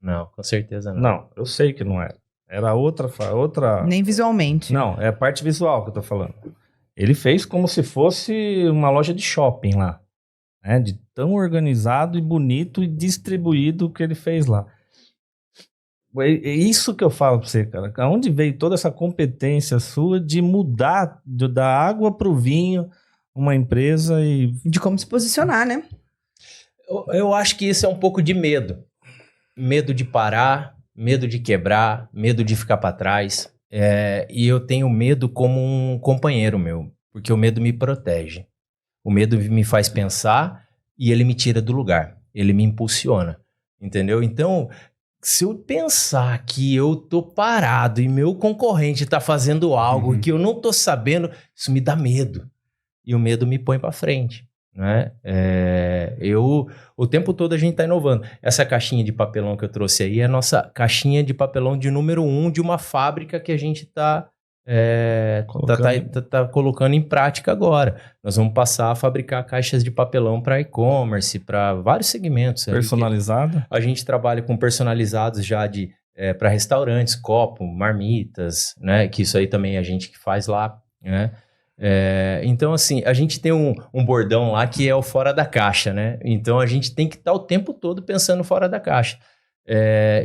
Não, com certeza não. Não, eu sei que não era. Era outra... Nem visualmente. Não, é a parte visual que eu tô falando. Ele fez como se fosse uma loja de shopping lá. Né? De tão organizado e bonito e distribuído que ele fez lá. É isso que eu falo pra você, cara. Aonde veio toda essa competência sua de mudar da água pro vinho uma empresa e... De como se posicionar, né? Eu acho que isso é um pouco de medo. Medo de parar, medo de quebrar, medo de ficar para trás. E eu tenho medo como um companheiro meu, porque o medo me protege. O medo me faz pensar e ele me tira do lugar. Ele me impulsiona, entendeu? Então, se eu pensar que eu tô parado e meu concorrente tá fazendo algo que eu não tô sabendo, isso me dá medo. E o medo me põe para frente, né? O tempo todo a gente tá inovando. Essa caixinha de papelão que eu trouxe aí é a nossa caixinha de papelão de número 1 de uma fábrica que a gente tá colocando em prática agora. Nós vamos passar a fabricar caixas de papelão para e-commerce, para vários segmentos. Personalizada? A gente trabalha com personalizados já para restaurantes, copo, marmitas, né? Que isso aí também é a gente que faz lá, né? Então, assim, a gente tem um bordão lá que é o fora da caixa, né? Então, a gente tem que estar o tempo todo pensando fora da caixa.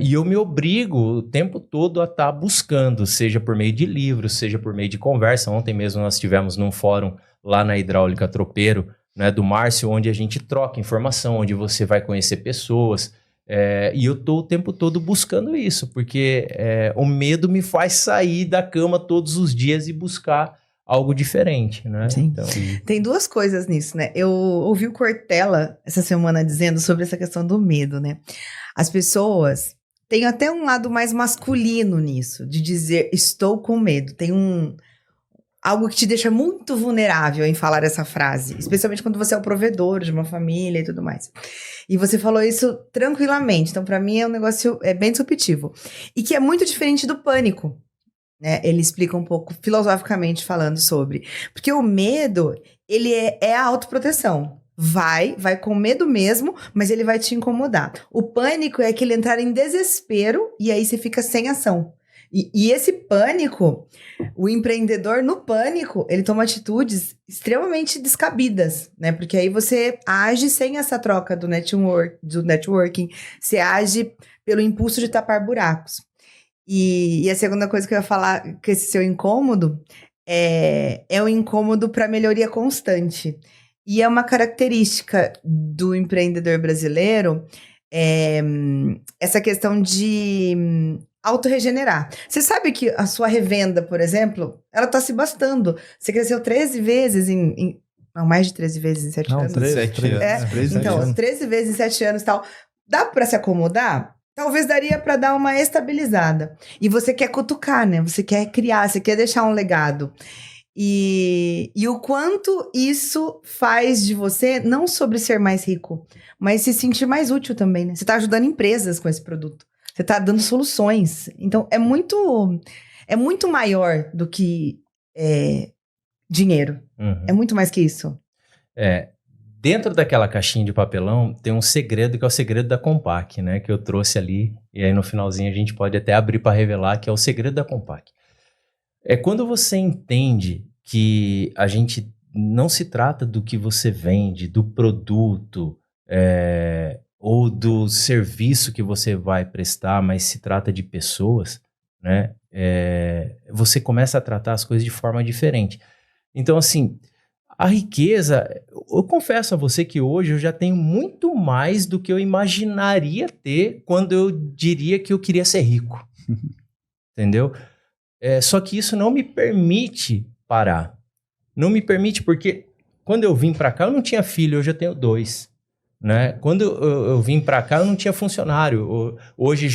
E eu me obrigo o tempo todo a estar buscando, seja por meio de livros, seja por meio de conversa. Ontem mesmo nós estivemos num fórum lá na Hidráulica Tropeiro, né, do Márcio, onde a gente troca informação, onde você vai conhecer pessoas. E eu estou o tempo todo buscando isso, porque o medo me faz sair da cama todos os dias e buscar algo diferente, né? Sim. Então... Tem duas coisas nisso, né? Eu ouvi o Cortella essa semana dizendo sobre essa questão do medo, né? As pessoas têm até um lado mais masculino nisso, de dizer estou com medo. Tem algo que te deixa muito vulnerável em falar essa frase, especialmente quando você é o provedor de uma família e tudo mais. E você falou isso tranquilamente, então para mim é um negócio bem disruptivo. E que é muito diferente do pânico. Né? Ele explica um pouco filosoficamente falando sobre. Porque o medo, ele é a autoproteção. Vai com medo mesmo, mas ele vai te incomodar. O pânico é aquele entrar em desespero e aí você fica sem ação. E esse pânico, o empreendedor no pânico, ele toma atitudes extremamente descabidas, né? Porque aí você age sem essa troca do networking, você age pelo impulso de tapar buracos. E a segunda coisa que eu ia falar, que esse seu incômodo, é o incômodo para melhoria constante. E é uma característica do empreendedor brasileiro, essa questão de autorregenerar. Você sabe que a sua revenda, por exemplo, ela está se bastando. Você cresceu 13 vezes não, mais de 13 vezes em 7 anos. 7 anos. Então, 13 vezes em 7 anos e tal. Dá para se acomodar? Talvez daria para dar uma estabilizada. E você quer cutucar, né? Você quer criar, você quer deixar um legado. E o quanto isso faz de você, não sobre ser mais rico, mas se sentir mais útil também, né? Você está ajudando empresas com esse produto. Você está dando soluções. Então, é muito maior do que dinheiro. Uhum. É muito mais que isso. Dentro daquela caixinha de papelão tem um segredo que é o segredo da Compaq, né? Que eu trouxe ali. E aí no finalzinho a gente pode até abrir para revelar que é o segredo da Compaq. É quando você entende que a gente não se trata do que você vende, do produto ou do serviço que você vai prestar, mas se trata de pessoas, né? Você começa a tratar as coisas de forma diferente. Então, assim, a riqueza, eu confesso a você que hoje eu já tenho muito mais do que eu imaginaria ter quando eu diria que eu queria ser rico. Entendeu? Só que isso não me permite parar. Não me permite porque quando eu vim para cá eu não tinha filho, hoje eu tenho 2. Né? Quando eu vim para cá eu não tinha funcionário. Hoje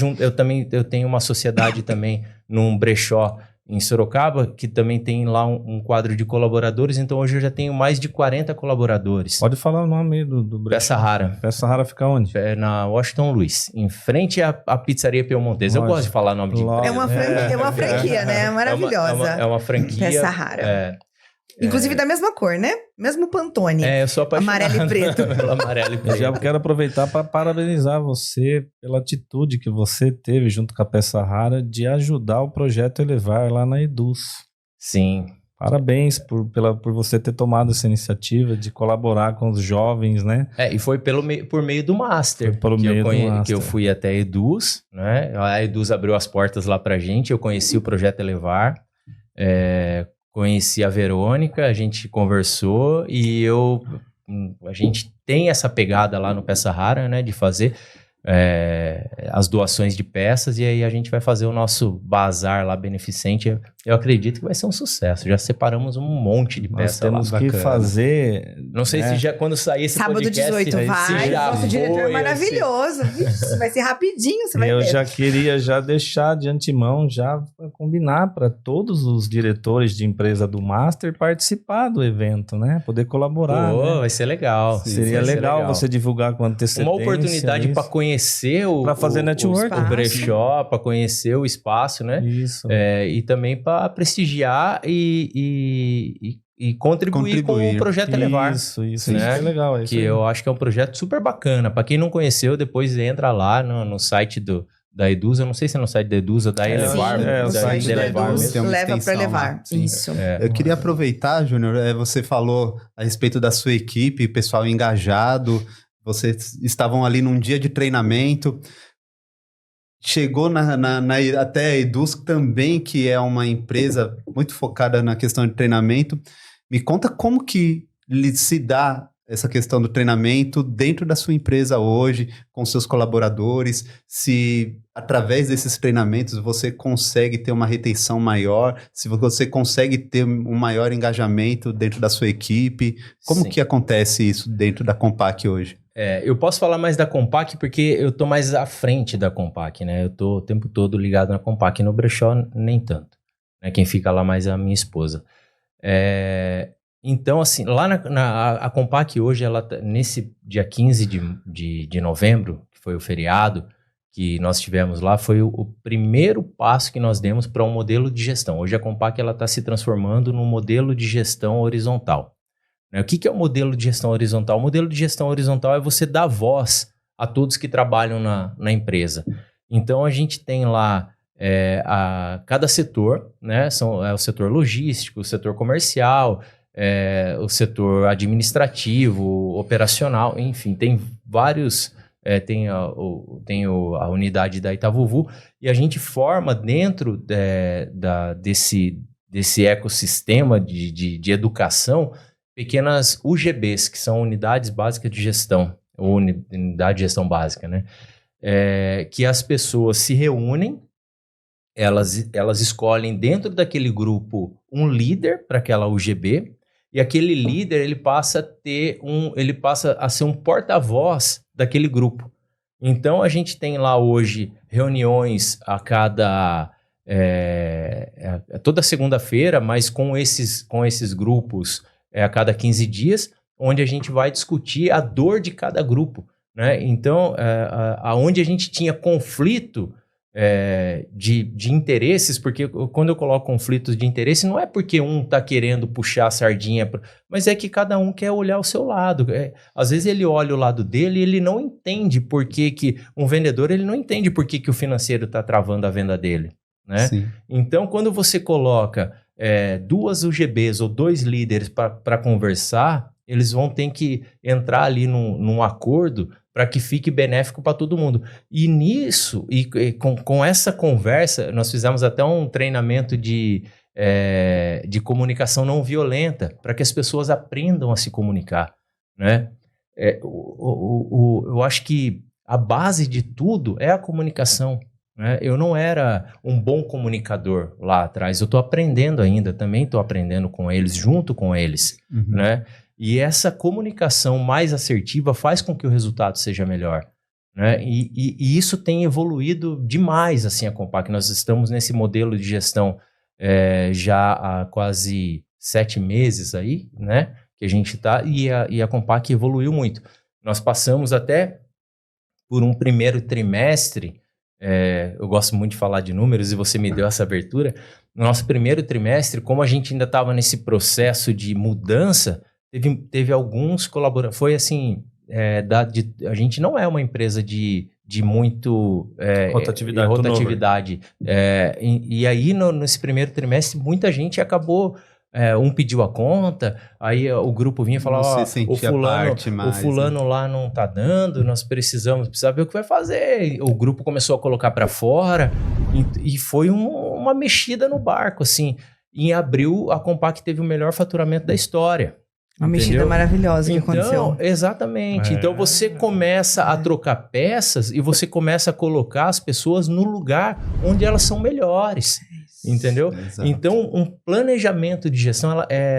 eu tenho uma sociedade também num brechó em Sorocaba, que também tem lá um quadro de colaboradores, então hoje eu já tenho mais de 40 colaboradores. Pode falar o nome aí do brechó. Peça Rara. Peça Rara fica onde? É na Washington Luiz, em frente à pizzaria Piemontese. Eu Lógico. gosto de falar nome de empresa. É uma franquia, né? Maravilhosa. É uma franquia. Peça Rara. Inclusive da mesma cor, né? Mesmo Pantone. Eu sou apaixonado amarelo e preto. pelo amarelo e Eu preto. já quero aproveitar para parabenizar você pela atitude que você teve junto com a Peça Rara de ajudar o projeto Elevar lá na Eduz. Sim. Parabéns por você ter tomado essa iniciativa de colaborar com os jovens, né? E foi por meio do Master. Foi pelo meio do Master. Que eu fui até a Eduz, né? A Eduz abriu as portas lá pra gente, eu conheci o projeto Elevar, conheci a Verônica, a gente conversou e a gente tem essa pegada lá no Peça Rara, né? De fazer as doações de peças e aí a gente vai fazer o nosso bazar lá beneficente. Eu acredito que vai ser um sucesso. Já separamos um monte de peças lá. Nós temos que fazer... Não sei se já quando sair esse Sábado podcast... 18 vai. Nosso diretor é maravilhoso. Vixe, vai ser rapidinho, você vai ver. Eu já queria deixar de antemão, combinar para todos os diretores de empresa do Master participar do evento, né? Poder colaborar. Né? Vai ser legal. Seria legal você divulgar com antecedência. Uma oportunidade para conhecer para fazer network, o brechó, para conhecer o espaço, né? Isso. E também para prestigiar e contribuir com o projeto Elevar. Isso né? Isso é legal. Que eu acho que é um projeto super bacana. Para quem não conheceu, depois entra lá no site da Eduz. Eu não sei se é no site da Eduz ou da Elevar. O site da Eduz leva para Elevar. Isso. Eu queria aproveitar, Júnior, você falou a respeito da sua equipe, pessoal engajado, vocês estavam ali num dia de treinamento. Chegou até a Eduz também, que é uma empresa muito focada na questão de treinamento. Me conta como que se dá essa questão do treinamento dentro da sua empresa hoje, com seus colaboradores, se através desses treinamentos você consegue ter uma retenção maior, se você consegue ter um maior engajamento dentro da sua equipe. Como que acontece isso dentro da Compaq hoje? Eu posso falar mais da Compaq porque eu tô mais à frente da Compaq, né? Eu tô o tempo todo ligado na Compaq, no brechó nem tanto. Né? Quem fica lá mais é a minha esposa. Então, assim, lá a Compaq hoje, ela nesse dia 15 de novembro, que foi o feriado que nós tivemos lá, foi o primeiro passo que nós demos para um modelo de gestão. Hoje a Compaq está se transformando num modelo de gestão horizontal. O que é o modelo de gestão horizontal? O modelo de gestão horizontal é você dar voz a todos que trabalham na empresa. Então, a gente tem lá cada setor, né? O setor logístico, o setor comercial, o setor administrativo, operacional, enfim, tem vários... tem a unidade da Itavuvu e a gente forma dentro desse ecossistema de educação pequenas UGBs, que são unidades básicas de gestão, ou unidade de gestão básica, né? Que as pessoas se reúnem, elas escolhem dentro daquele grupo um líder para aquela UGB, e aquele líder ele passa a ser um porta-voz daquele grupo. Então a gente tem lá hoje reuniões a cada toda segunda-feira, mas com esses grupos a cada 15 dias, onde a gente vai discutir a dor de cada grupo, né? Então, aonde a gente tinha conflito de interesses, porque quando eu coloco conflitos de interesse, não é porque um está querendo puxar a sardinha, mas é que cada um quer olhar o seu lado. Às vezes ele olha o lado dele e ele não entende por que um vendedor ele não entende por que o financeiro está travando a venda dele, né? Sim. Então, quando você coloca duas UGBs ou dois líderes para conversar, eles vão ter que entrar ali num acordo para que fique benéfico para todo mundo. E nisso, com essa conversa, nós fizemos até um treinamento de comunicação não violenta, para que as pessoas aprendam a se comunicar, né? Eu acho que a base de tudo é a comunicação. Eu não era um bom comunicador lá atrás, eu estou aprendendo ainda, também estou aprendendo com eles, junto com eles, né? E essa comunicação mais assertiva faz com que o resultado seja melhor, né? E isso tem evoluído demais, assim, a Compaq. Nós estamos nesse modelo de gestão já há quase 7 meses aí, né? Que a gente tá, e a Compaq evoluiu muito. Nós passamos até por um primeiro trimestre, eu gosto muito de falar de números e você me deu essa abertura. No nosso primeiro trimestre, como a gente ainda estava nesse processo de mudança, teve alguns colaboradores. Foi assim, a gente não é uma empresa de muito rotatividade. E aí, nesse primeiro trimestre, muita gente acabou. Um pediu a conta, aí o grupo vinha e falava: o fulano lá não tá dando, nós precisamos ver o que vai fazer. O grupo começou a colocar para fora e foi uma mexida no barco, assim. Em abril, a Compaq teve o melhor faturamento da história. Uma mexida maravilhosa que aconteceu. Exatamente. Então você começa a trocar peças e você começa a colocar as pessoas no lugar onde elas são melhores. Entendeu? Exato. Então, um planejamento de gestão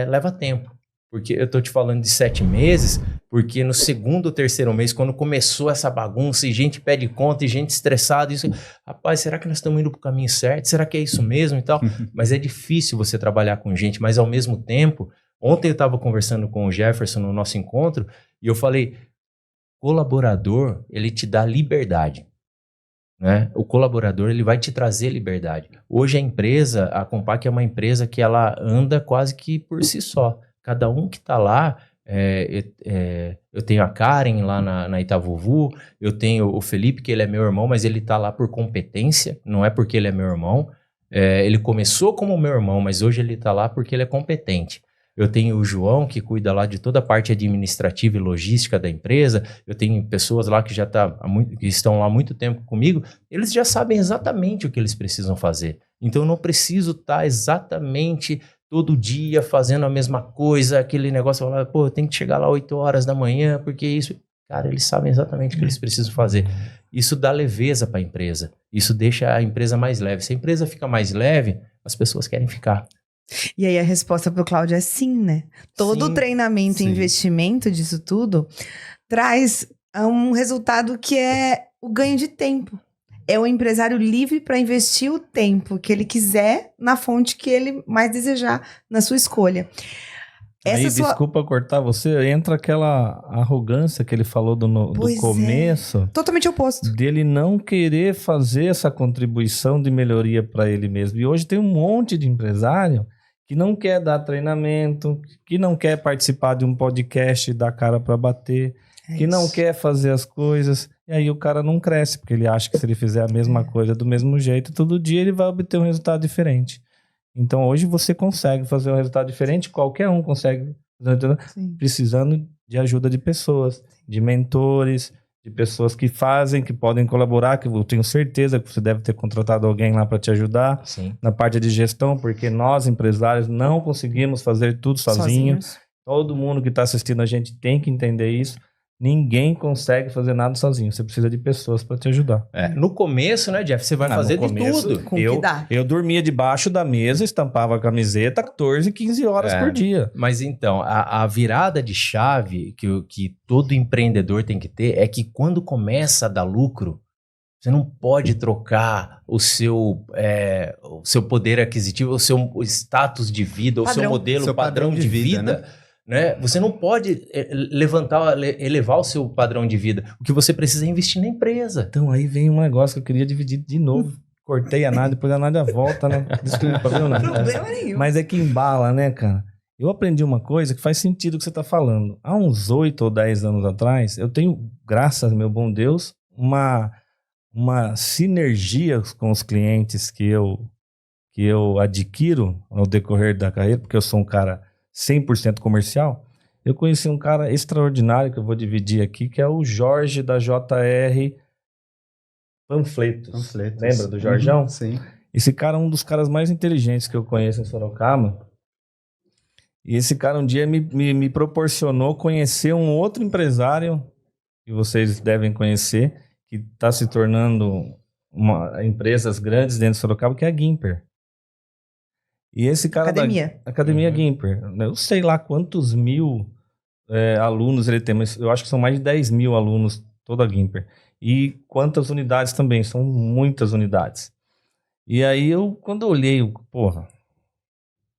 leva tempo. Porque eu tô te falando de 7 meses, porque no segundo ou terceiro mês, quando começou essa bagunça e gente pede conta e gente estressada, isso, rapaz, será que nós estamos indo pro caminho certo? Será que é isso mesmo e tal? Mas é difícil você trabalhar com gente, mas ao mesmo tempo, ontem eu estava conversando com o Jefferson no nosso encontro e eu falei, colaborador, ele te dá liberdade. Né? O colaborador ele vai te trazer liberdade. Hoje a Compaq é uma empresa que ela anda quase que por si só. Cada um que está lá, eu tenho a Karen lá na Itavuvu, eu tenho o Felipe, que ele é meu irmão, mas ele está lá por competência, não é porque ele é meu irmão. Ele começou como meu irmão, mas hoje ele está lá porque ele é competente. Eu tenho o João, que cuida lá de toda a parte administrativa e logística da empresa. Eu tenho pessoas lá que que estão lá há muito tempo comigo. Eles já sabem exatamente o que eles precisam fazer. Então, eu não preciso estar exatamente todo dia fazendo a mesma coisa, aquele negócio, falar, eu tenho que chegar lá 8 horas da manhã, porque isso... Cara, eles sabem exatamente o que eles precisam fazer. Isso dá leveza para a empresa. Isso deixa a empresa mais leve. Se a empresa fica mais leve, as pessoas querem ficar. E aí a resposta pro Cláudio é sim, né? Todo treinamento e investimento disso tudo traz um resultado que é o ganho de tempo. É o empresário livre para investir o tempo que ele quiser na fonte que ele mais desejar na sua escolha. Desculpa cortar você, entra aquela arrogância que ele falou do começo. Totalmente oposto. Dele não querer fazer essa contribuição de melhoria para ele mesmo. E hoje tem um monte de empresário que não quer dar treinamento, que não quer participar de um podcast e dar cara para bater, que não quer fazer as coisas. E aí o cara não cresce, porque ele acha que se ele fizer a mesma coisa do mesmo jeito, todo dia ele vai obter um resultado diferente. Então, hoje você consegue fazer um resultado diferente, qualquer um consegue, precisando de ajuda de pessoas, de mentores, de pessoas que fazem, que podem colaborar, que eu tenho certeza que você deve ter contratado alguém lá para te ajudar. Sim. Na parte de gestão, porque nós, empresários, não conseguimos fazer tudo sozinhos. Todo mundo que está assistindo a gente tem que entender isso. Ninguém consegue fazer nada sozinho. Você precisa de pessoas para te ajudar. No começo, né, Jeff? Você vai fazer de tudo. Eu dormia debaixo da mesa, estampava a camiseta 14, 15 horas por dia. Mas então, a virada de chave que todo empreendedor tem que ter é que quando começa a dar lucro, você não pode trocar o seu poder aquisitivo, o seu status de vida, o seu modelo, padrão de vida, né? Você não pode elevar o seu padrão de vida. O que você precisa é investir na empresa. Então aí vem um negócio que eu queria dividir de novo. Cortei a Nádia, depois a Nádia volta, né? Desculpa, viu, Nádia? Problema nenhum. Mas é que embala, né, cara? Eu aprendi uma coisa que faz sentido o que você tá falando. Há uns 8 ou 10 anos atrás, eu tenho, graças ao meu bom Deus, uma sinergia com os clientes que eu adquiro ao decorrer da carreira, porque eu sou um cara 100% comercial. Eu conheci um cara extraordinário que eu vou dividir aqui, que é o Jorge da JR Panfletos. Lembra do Jorjão? Sim. Esse cara é um dos caras mais inteligentes que eu conheço em Sorocaba. E esse cara um dia me proporcionou conhecer um outro empresário que vocês devem conhecer, que está se tornando empresas grandes dentro de Sorocaba, que é a Gimper. E esse cara Academia Gimper, eu sei lá quantos mil alunos ele tem, mas eu acho que são mais de 10 mil alunos, toda a Gimper. E quantas unidades também, são muitas unidades. E aí quando eu olhei,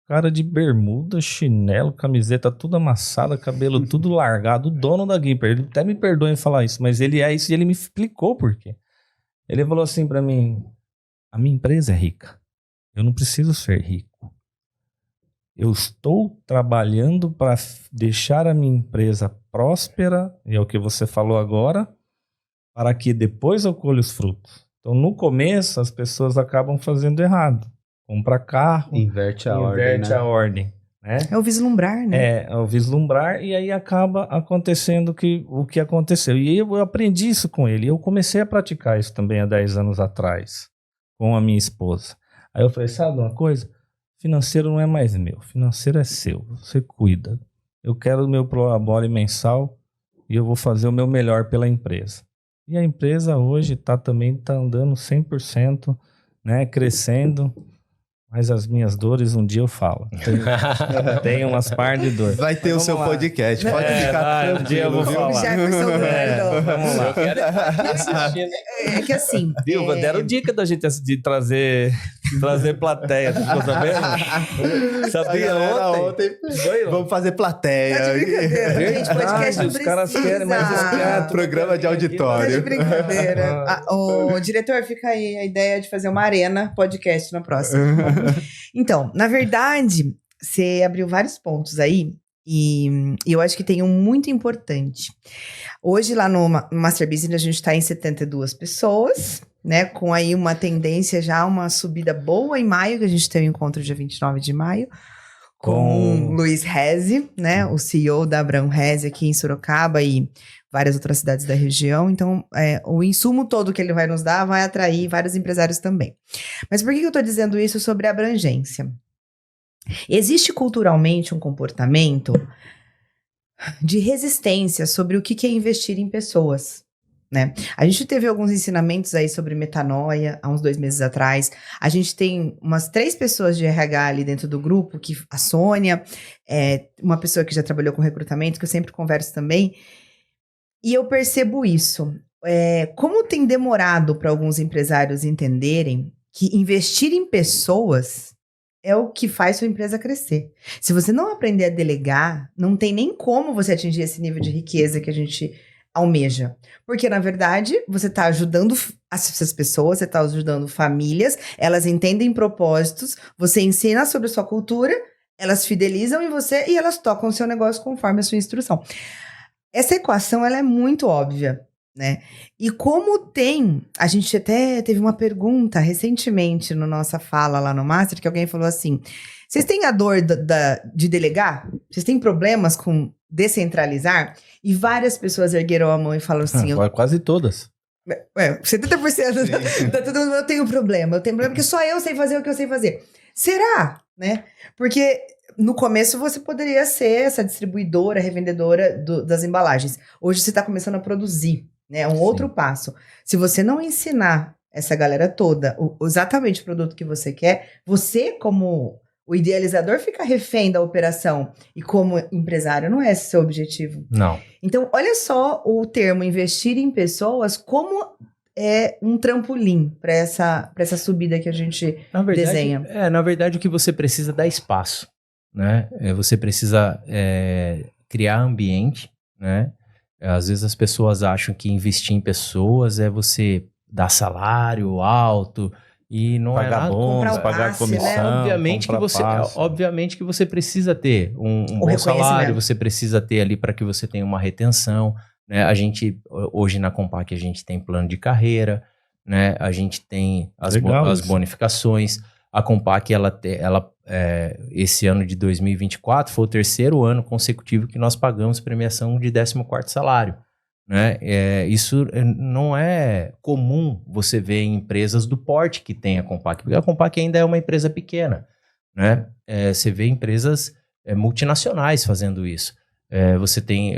cara de bermuda, chinelo, camiseta tudo amassada, cabelo tudo largado, o dono da Gipper. Ele até me perdoa em falar isso, mas ele é isso e ele me explicou por quê. Ele falou assim pra mim, a minha empresa é rica, eu não preciso ser rico. Eu estou trabalhando para deixar a minha empresa próspera, e é o que você falou agora, para que depois eu colhe os frutos. Então, no começo, as pessoas acabam fazendo errado. Compra carro, Inverte a ordem, né? É o vislumbrar, né? É o vislumbrar, e aí acaba acontecendo o que aconteceu. E eu aprendi isso com ele. Eu comecei a praticar isso também há 10 anos atrás, com a minha esposa. Aí eu falei, sabe uma coisa? Financeiro não é mais meu, financeiro é seu, você cuida. Eu quero o meu prolabore mensal e eu vou fazer o meu melhor pela empresa. E a empresa hoje também tá andando 100%, né, crescendo, mas as minhas dores um dia eu falo. Tem umas par de dores. Vai ter o seu podcast, pode ficar tranquilo. Um dia eu vou falar. Vamos lá. Eu quero assistir, né? É que assim... Viu? Deram dica da gente de trazer plateia. Tu ficou sabendo? Sabia ontem? Vamos fazer plateia. Tá de brincadeira. Gente, podcast não os caras querem, mas os caras... Programa de auditório. Tá de brincadeira. O diretor, fica aí a ideia de fazer uma arena podcast na próxima. Então, na verdade, você abriu vários pontos aí e eu acho que tem um muito importante. Hoje, lá no Master Business, a gente está em 72 pessoas, né? Com aí uma tendência já, uma subida boa em maio, que a gente tem o encontro dia 29 de maio, com Luiz Reze, né? O CEO da Abraham Reze aqui em Sorocaba e várias outras cidades da região. Então, o insumo todo que ele vai nos dar vai atrair vários empresários também. Mas por que eu estou dizendo isso sobre abrangência? Existe culturalmente um comportamento de resistência sobre o que é investir em pessoas, né? A gente teve alguns ensinamentos aí sobre metanoia há uns 2 meses atrás. A gente tem umas 3 pessoas de RH ali dentro do grupo, que a Sônia, uma pessoa que já trabalhou com recrutamento, que eu sempre converso também. E eu percebo isso. Como tem demorado para alguns empresários entenderem que investir em pessoas é o que faz sua empresa crescer. Se você não aprender a delegar, não tem nem como você atingir esse nível de riqueza que a gente almeja. Porque, na verdade, você está ajudando essas pessoas, você está ajudando famílias, elas entendem propósitos, você ensina sobre a sua cultura, elas fidelizam em você e elas tocam o seu negócio conforme a sua instrução. Essa equação, ela é muito óbvia, né? E como a gente até teve uma pergunta recentemente na nossa fala lá no Master, que alguém falou assim, vocês têm a dor de delegar? Vocês têm problemas com descentralizar? E várias pessoas ergueram a mão e falaram assim... Quase todas. 70% tá todo mundo, eu tenho problema porque só eu sei fazer o que eu sei fazer. Será? Né? Porque... No começo, você poderia ser essa distribuidora, revendedora das embalagens. Hoje, você está começando a produzir, né? É um outro passo. Se você não ensinar essa galera toda exatamente o produto que você quer, você, como o idealizador, fica refém da operação. E como empresário, não é esse o seu objetivo. Não. Então, olha só o termo investir em pessoas como... é um trampolim para essa subida que a gente desenha. Na verdade, o que você precisa é dar espaço. Né? Você precisa criar ambiente, né? Às vezes as pessoas acham que investir em pessoas é você dar salário alto e não pagar é nada. Bônus, pagar comissão, obviamente que você precisa ter um bom salário, você precisa ter ali para que você tenha uma retenção, né? A gente hoje na Compaq a gente tem plano de carreira, né? A gente tem as bonificações. A Compaq, esse ano de 2024 foi o 3º ano consecutivo que nós pagamos premiação de 14º salário, né? Isso não é comum você ver em empresas do porte que tem a Compaq, porque a Compaq ainda é uma empresa pequena, né? Você vê empresas multinacionais fazendo isso.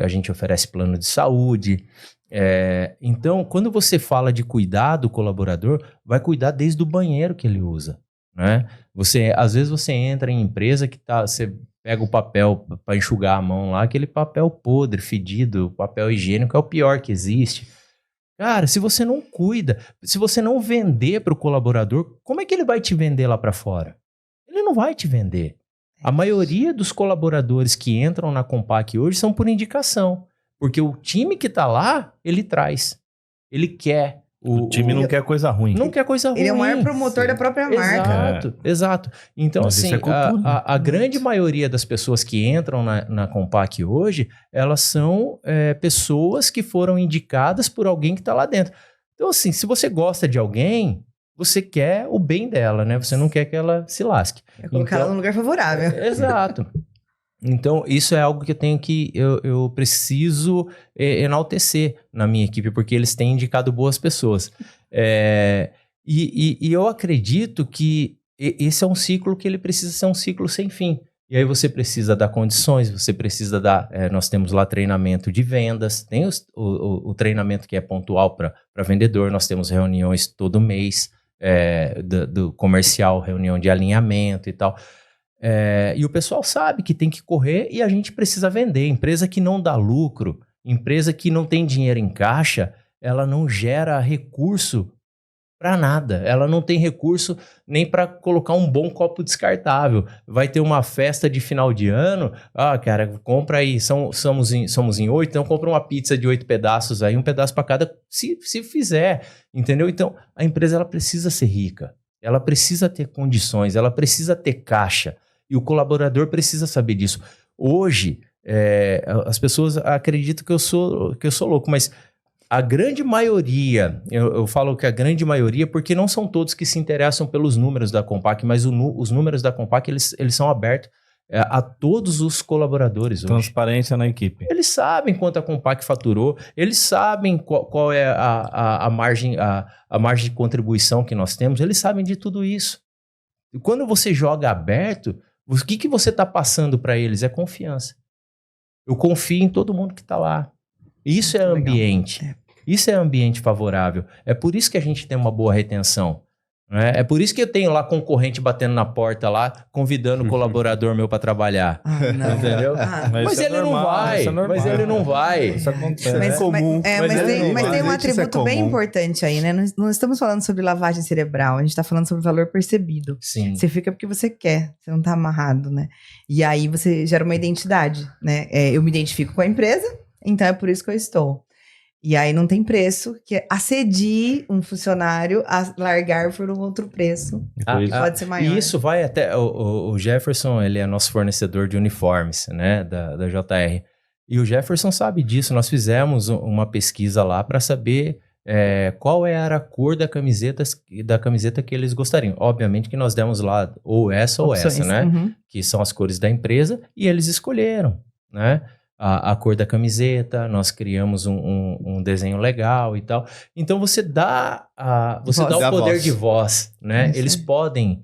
A gente oferece plano de saúde. Então, quando você fala de cuidar do colaborador, vai cuidar desde o banheiro que ele usa. Né? Às vezes você entra em empresa que você pega o papel para enxugar a mão lá, aquele papel podre, fedido, papel higiênico é o pior que existe. Cara, se você não cuida, se você não vender para o colaborador, como é que ele vai te vender lá para fora? Ele não vai te vender. A maioria dos colaboradores que entram na Compaq hoje são por indicação, porque o time que está lá, ele traz, ele quer. O time não quer coisa ruim. Não quer coisa ruim. Ele é o maior promotor da própria marca. Exato. Então, mas assim, a grande maioria das pessoas que entram na Compaq hoje, elas são pessoas que foram indicadas por alguém que está lá dentro. Então, assim, se você gosta de alguém, você quer o bem dela, né? Você não quer que ela se lasque. É colocar ela no lugar favorável. Exato. Então, isso é algo que eu preciso enaltecer na minha equipe, porque eles têm indicado boas pessoas. E eu acredito que esse é um ciclo que ele precisa ser um ciclo sem fim. E aí você precisa dar condições, você precisa dar... nós temos lá treinamento de vendas, tem o treinamento que é pontual para vendedor, nós temos reuniões todo mês do comercial, reunião de alinhamento e tal. E o pessoal sabe que tem que correr e a gente precisa vender. Empresa que não dá lucro, empresa que não tem dinheiro em caixa, ela não gera recurso para nada. Ela não tem recurso nem para colocar um bom copo descartável. Vai ter uma festa de final de ano, cara, compra aí, somos em 8, então compra uma pizza de 8 pedaços aí, um pedaço para cada, se fizer, entendeu? Então, a empresa ela precisa ser rica, ela precisa ter condições, ela precisa ter caixa. E o colaborador precisa saber disso. Hoje, as pessoas acreditam que eu sou louco, mas a grande maioria, eu falo que a grande maioria, porque não são todos que se interessam pelos números da Compaq, mas os números da Compaq, eles são abertos a todos os colaboradores hoje. Transparência na equipe. Eles sabem quanto a Compaq faturou, eles sabem qual é a margem de contribuição que nós temos, eles sabem de tudo isso. E quando você joga aberto, o que você está passando para eles? É confiança. Eu confio em todo mundo que está lá. Isso é ambiente. Isso é ambiente favorável. É por isso que a gente tem uma boa retenção. Né? É por isso que eu tenho lá concorrente batendo na porta lá, convidando o colaborador meu para trabalhar. Não. Entendeu? Mas ele não vai. Mas ele não vai. Isso acontece. É comum. Mas tem um atributo bem importante aí, né? Não estamos falando sobre lavagem cerebral, a gente está falando sobre valor percebido. Sim. Você fica porque você quer, você não está amarrado, né? E aí você gera uma identidade, né? Eu me identifico com a empresa, então é por isso que eu estou. E aí não tem preço que assedie um funcionário a largar por um outro preço. Pode ser maior. E isso vai até... O Jefferson, ele é nosso fornecedor de uniformes, né? Da JR. E o Jefferson sabe disso. Nós fizemos uma pesquisa lá para saber qual era a cor da camiseta que eles gostariam. Obviamente que nós demos lá ou essa ou essa, né? Uhum. Que são as cores da empresa. E eles escolheram, né? A cor da camiseta, nós criamos um desenho legal e tal. Então você dá o poder de voz, né? Eles podem...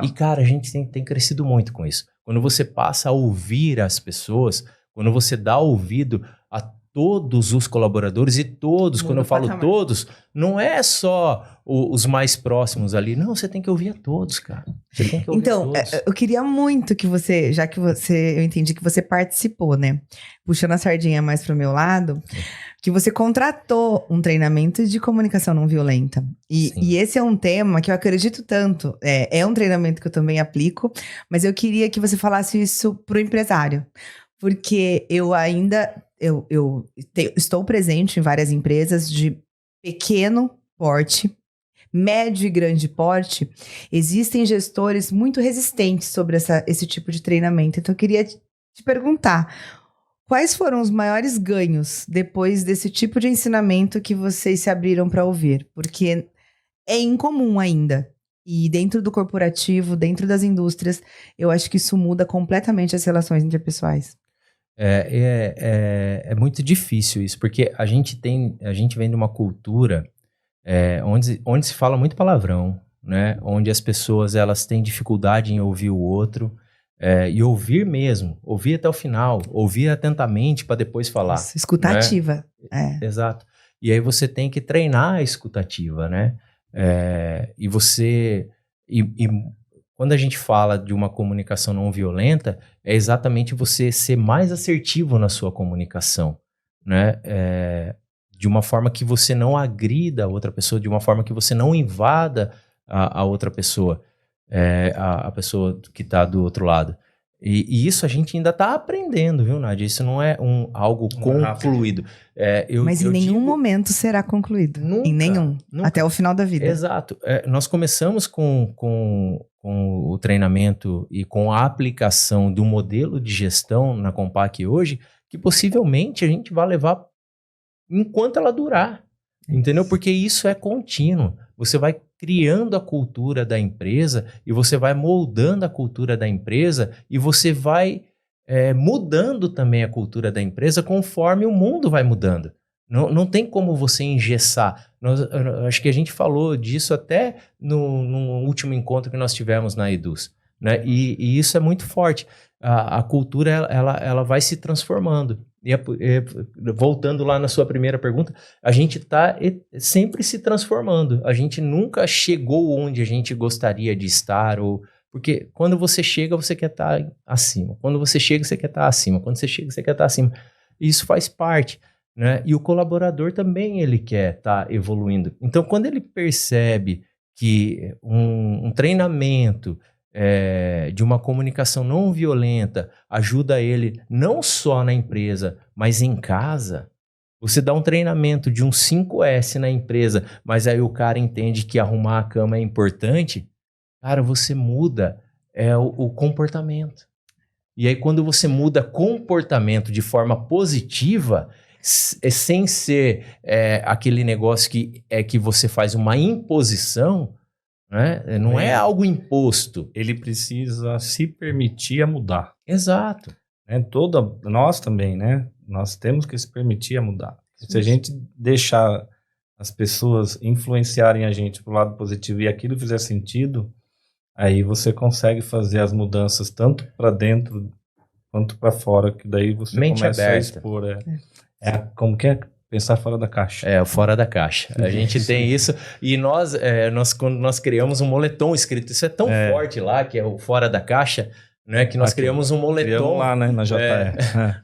e cara, a gente tem crescido muito com isso. Quando você passa a ouvir as pessoas, quando você dá ouvido a todos os colaboradores, e todos, quando eu falo todos, não é só os mais próximos ali. Não, você tem que ouvir a todos, cara. Você tem que ouvir então, a todos. Eu queria muito que você, já que eu entendi que você participou, né? Puxando a sardinha mais pro meu lado, que você contratou um treinamento de comunicação não violenta. E esse é um tema que eu acredito tanto. É um treinamento que eu também aplico, mas eu queria que você falasse isso pro empresário. Porque eu estou presente em várias empresas de pequeno porte, médio e grande porte. Existem gestores muito resistentes sobre esse tipo de treinamento. Então, eu queria te perguntar, quais foram os maiores ganhos depois desse tipo de ensinamento que vocês se abriram para ouvir? Porque é incomum ainda. E dentro do corporativo, dentro das indústrias, eu acho que isso muda completamente as relações interpessoais. É muito difícil isso, porque a gente vem de uma cultura onde se fala muito palavrão, né? Onde as pessoas elas têm dificuldade em ouvir o outro, e ouvir mesmo, ouvir até o final, ouvir atentamente para depois falar. Isso, escutativa. Né? Exato. E aí você tem que treinar a escutativa, né? E você... Quando a gente fala de uma comunicação não violenta, é exatamente você ser mais assertivo na sua comunicação, né? De uma forma que você não agrida a outra pessoa, de uma forma que você não invada a outra pessoa. a pessoa que está do outro lado. E isso a gente ainda está aprendendo, viu, Nádia? Isso não é algo concluído. Mas em nenhum momento será concluído. Nunca, em nenhum. Nunca. Até o final da vida. Exato. Nós começamos com o treinamento e com a aplicação do modelo de gestão na Compaq hoje, que possivelmente a gente vai levar enquanto ela durar. Entendeu? Porque isso é contínuo. Você vai criando a cultura da empresa e você vai moldando a cultura da empresa e você vai mudando também a cultura da empresa conforme o mundo vai mudando. Não tem como você engessar. Acho que a gente falou disso até no último encontro que nós tivemos na Eduz, né? E isso é muito forte. A cultura ela vai se transformando. Voltando lá na sua primeira pergunta, a gente está sempre se transformando. A gente nunca chegou onde a gente gostaria de estar, porque quando você chega, você quer estar acima. Quando você chega, você quer estar acima. Quando você chega, você quer estar acima. Isso faz parte, né? E o colaborador também ele quer estar evoluindo. Então, quando ele percebe que um treinamento de uma comunicação não violenta ajuda ele não só na empresa, mas em casa. Você dá um treinamento de um 5S na empresa, mas aí o cara entende que arrumar a cama é importante, cara, você muda o comportamento. E aí quando você muda comportamento de forma positiva, sem ser aquele negócio que você faz uma imposição, né? Não é algo imposto. Ele precisa se permitir a mudar. Exato. Nós também, né? Nós temos que se permitir a mudar. Se a gente deixar as pessoas influenciarem a gente pro lado positivo e aquilo fizer sentido, aí você consegue fazer as mudanças tanto para dentro quanto para fora, que daí você mente começa aberta. a expor. Como que é? Pensar fora da caixa. Fora da caixa. A gente tem isso. E quando nós criamos um moletom escrito, isso é tão forte lá, que é o fora da caixa, né? Que nós criamos um moletom. Criamos lá, né? Na JE.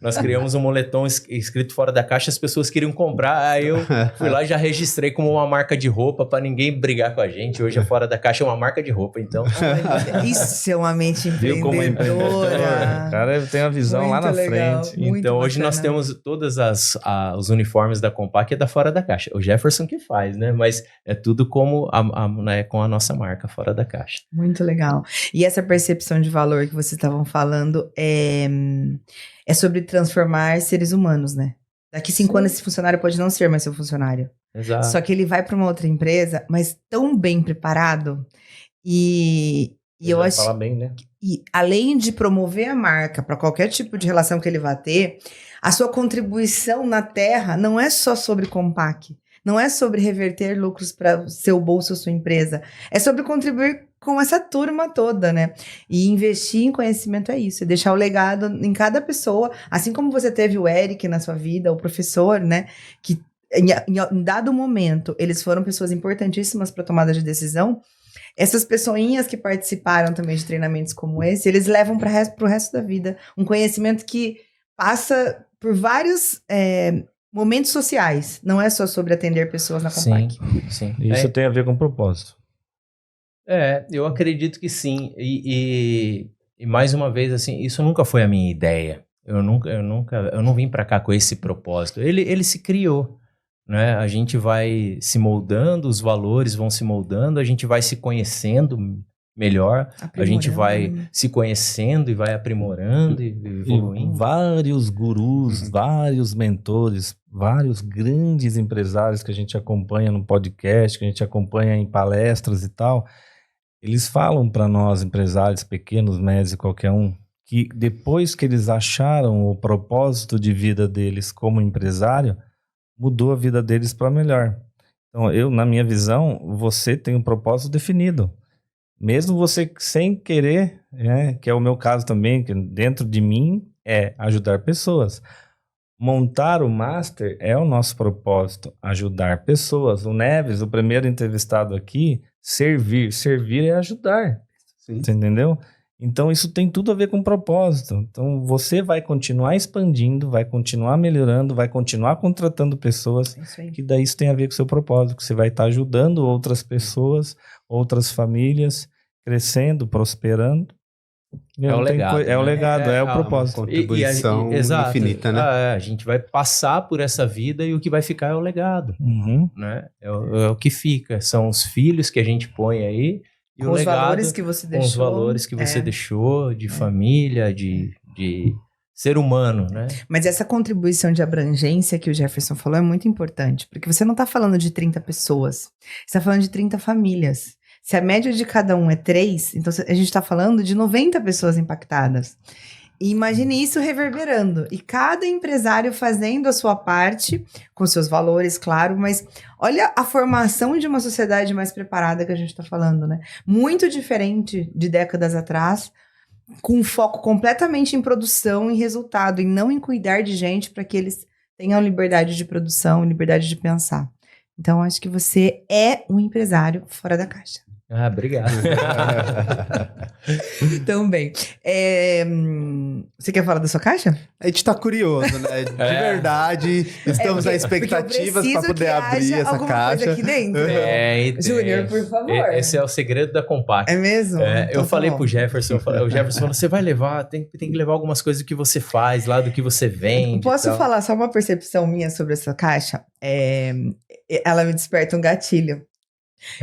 Nós criamos um moletom escrito fora da caixa, as pessoas queriam comprar. Aí eu fui lá e já registrei como uma marca de roupa para ninguém brigar com a gente. Hoje a Fora da Caixa é uma marca de roupa, então. Isso é uma mente empreendedora. O cara tem a visão muito lá na legal, frente. Então hoje nós temos todas os uniformes da Compaq é da Fora da Caixa. O Jefferson que faz, né? Mas é tudo como com a nossa marca Fora da Caixa. Muito legal. E essa percepção de valor que vocês estavam falando é sobre transformar seres humanos, né? Daqui 5 anos esse funcionário pode não ser mais seu funcionário. Exato. Só que ele vai para uma outra empresa, mas tão bem preparado e eu acho falar bem, né? E além de promover a marca para qualquer tipo de relação que ele vá ter, a sua contribuição na Terra não é só sobre Compaq, não é sobre reverter lucros para seu bolso ou sua empresa, é sobre contribuir com essa turma toda, né? E investir em conhecimento é isso, é deixar o legado em cada pessoa, assim como você teve o Eric na sua vida, o professor, né? Que em dado momento, eles foram pessoas importantíssimas para a tomada de decisão. Essas pessoinhas que participaram também de treinamentos como esse, eles levam para o resto da vida um conhecimento que passa por vários momentos sociais. Não é só sobre atender pessoas na Compaq. Sim. Isso tem a ver com propósito. Eu acredito que sim. E mais uma vez, assim, isso nunca foi a minha ideia. Eu não vim para cá com esse propósito. Ele se criou. Né? A gente vai se moldando, os valores vão se moldando, a gente vai se conhecendo melhor, a gente vai se conhecendo e vai aprimorando e evoluindo. E vários gurus, vários mentores, vários grandes empresários que a gente acompanha no podcast, que a gente acompanha em palestras e tal, eles falam para nós, empresários pequenos, médios, qualquer um, que depois que eles acharam o propósito de vida deles como empresário, mudou a vida deles para melhor. Então, na minha visão, você tem um propósito definido. Mesmo você sem querer, que é o meu caso também, que dentro de mim é ajudar pessoas. Montar o Master é o nosso propósito, ajudar pessoas. O Neves, o primeiro entrevistado aqui, servir. Servir é ajudar. Sim. Você entendeu? Então, isso tem tudo a ver com propósito. Então, você vai continuar expandindo, vai continuar melhorando, vai continuar contratando pessoas, que daí isso tem a ver com o seu propósito, que você vai estar ajudando outras pessoas, outras famílias, crescendo, prosperando. É o legado. É o legado, é o propósito. Contribuição infinita, né? A gente vai passar por essa vida e o que vai ficar é o legado, né? É o que fica. São os filhos que a gente põe aí e com o os legado, valores que você deixou. com os valores que você deixou de família, de ser humano, né? Mas essa contribuição de abrangência que o Jefferson falou é muito importante, porque você não está falando de 30 pessoas, você está falando de 30 famílias. Se a média de cada um é 3, então a gente está falando de 90 pessoas impactadas. E imagine isso reverberando. E cada empresário fazendo a sua parte, com seus valores, claro, mas olha a formação de uma sociedade mais preparada que a gente está falando, né? Muito diferente de décadas atrás, com um foco completamente em produção, em resultado, e não em cuidar de gente para que eles tenham liberdade de produção, liberdade de pensar. Então, acho que você é um empresário fora da caixa. Ah, obrigado. Também. Você quer falar da sua caixa? A gente tá curioso, né? De verdade, estamos a expectativas para poder abrir essa caixa. Coisa aqui dentro. Júnior, por favor. Esse é o segredo da Compact. É mesmo? Então, eu falei pro Jefferson, o Jefferson falou, você vai levar, tem que levar algumas coisas que você faz lá, do que você vende. Posso falar só uma percepção minha sobre essa caixa? Ela me desperta um gatilho.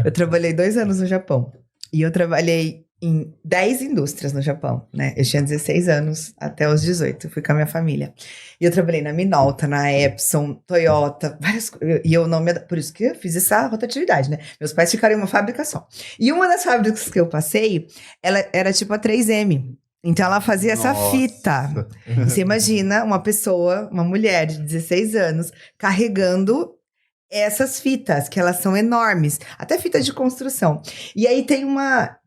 Eu trabalhei 2 anos no Japão. E eu trabalhei em 10 indústrias no Japão, né? Eu tinha 16 anos até os 18. Fui com a minha família. E eu trabalhei na Minolta, na Epson, Toyota, várias coisas. E eu não me... Por isso que eu fiz essa rotatividade, né? Meus pais ficaram em uma fábrica só. E uma das fábricas que eu passei, ela era tipo a 3M. Então ela fazia essa fita. E você imagina uma pessoa, uma mulher de 16 anos, carregando essas fitas, que elas são enormes, até fitas de construção. E aí tem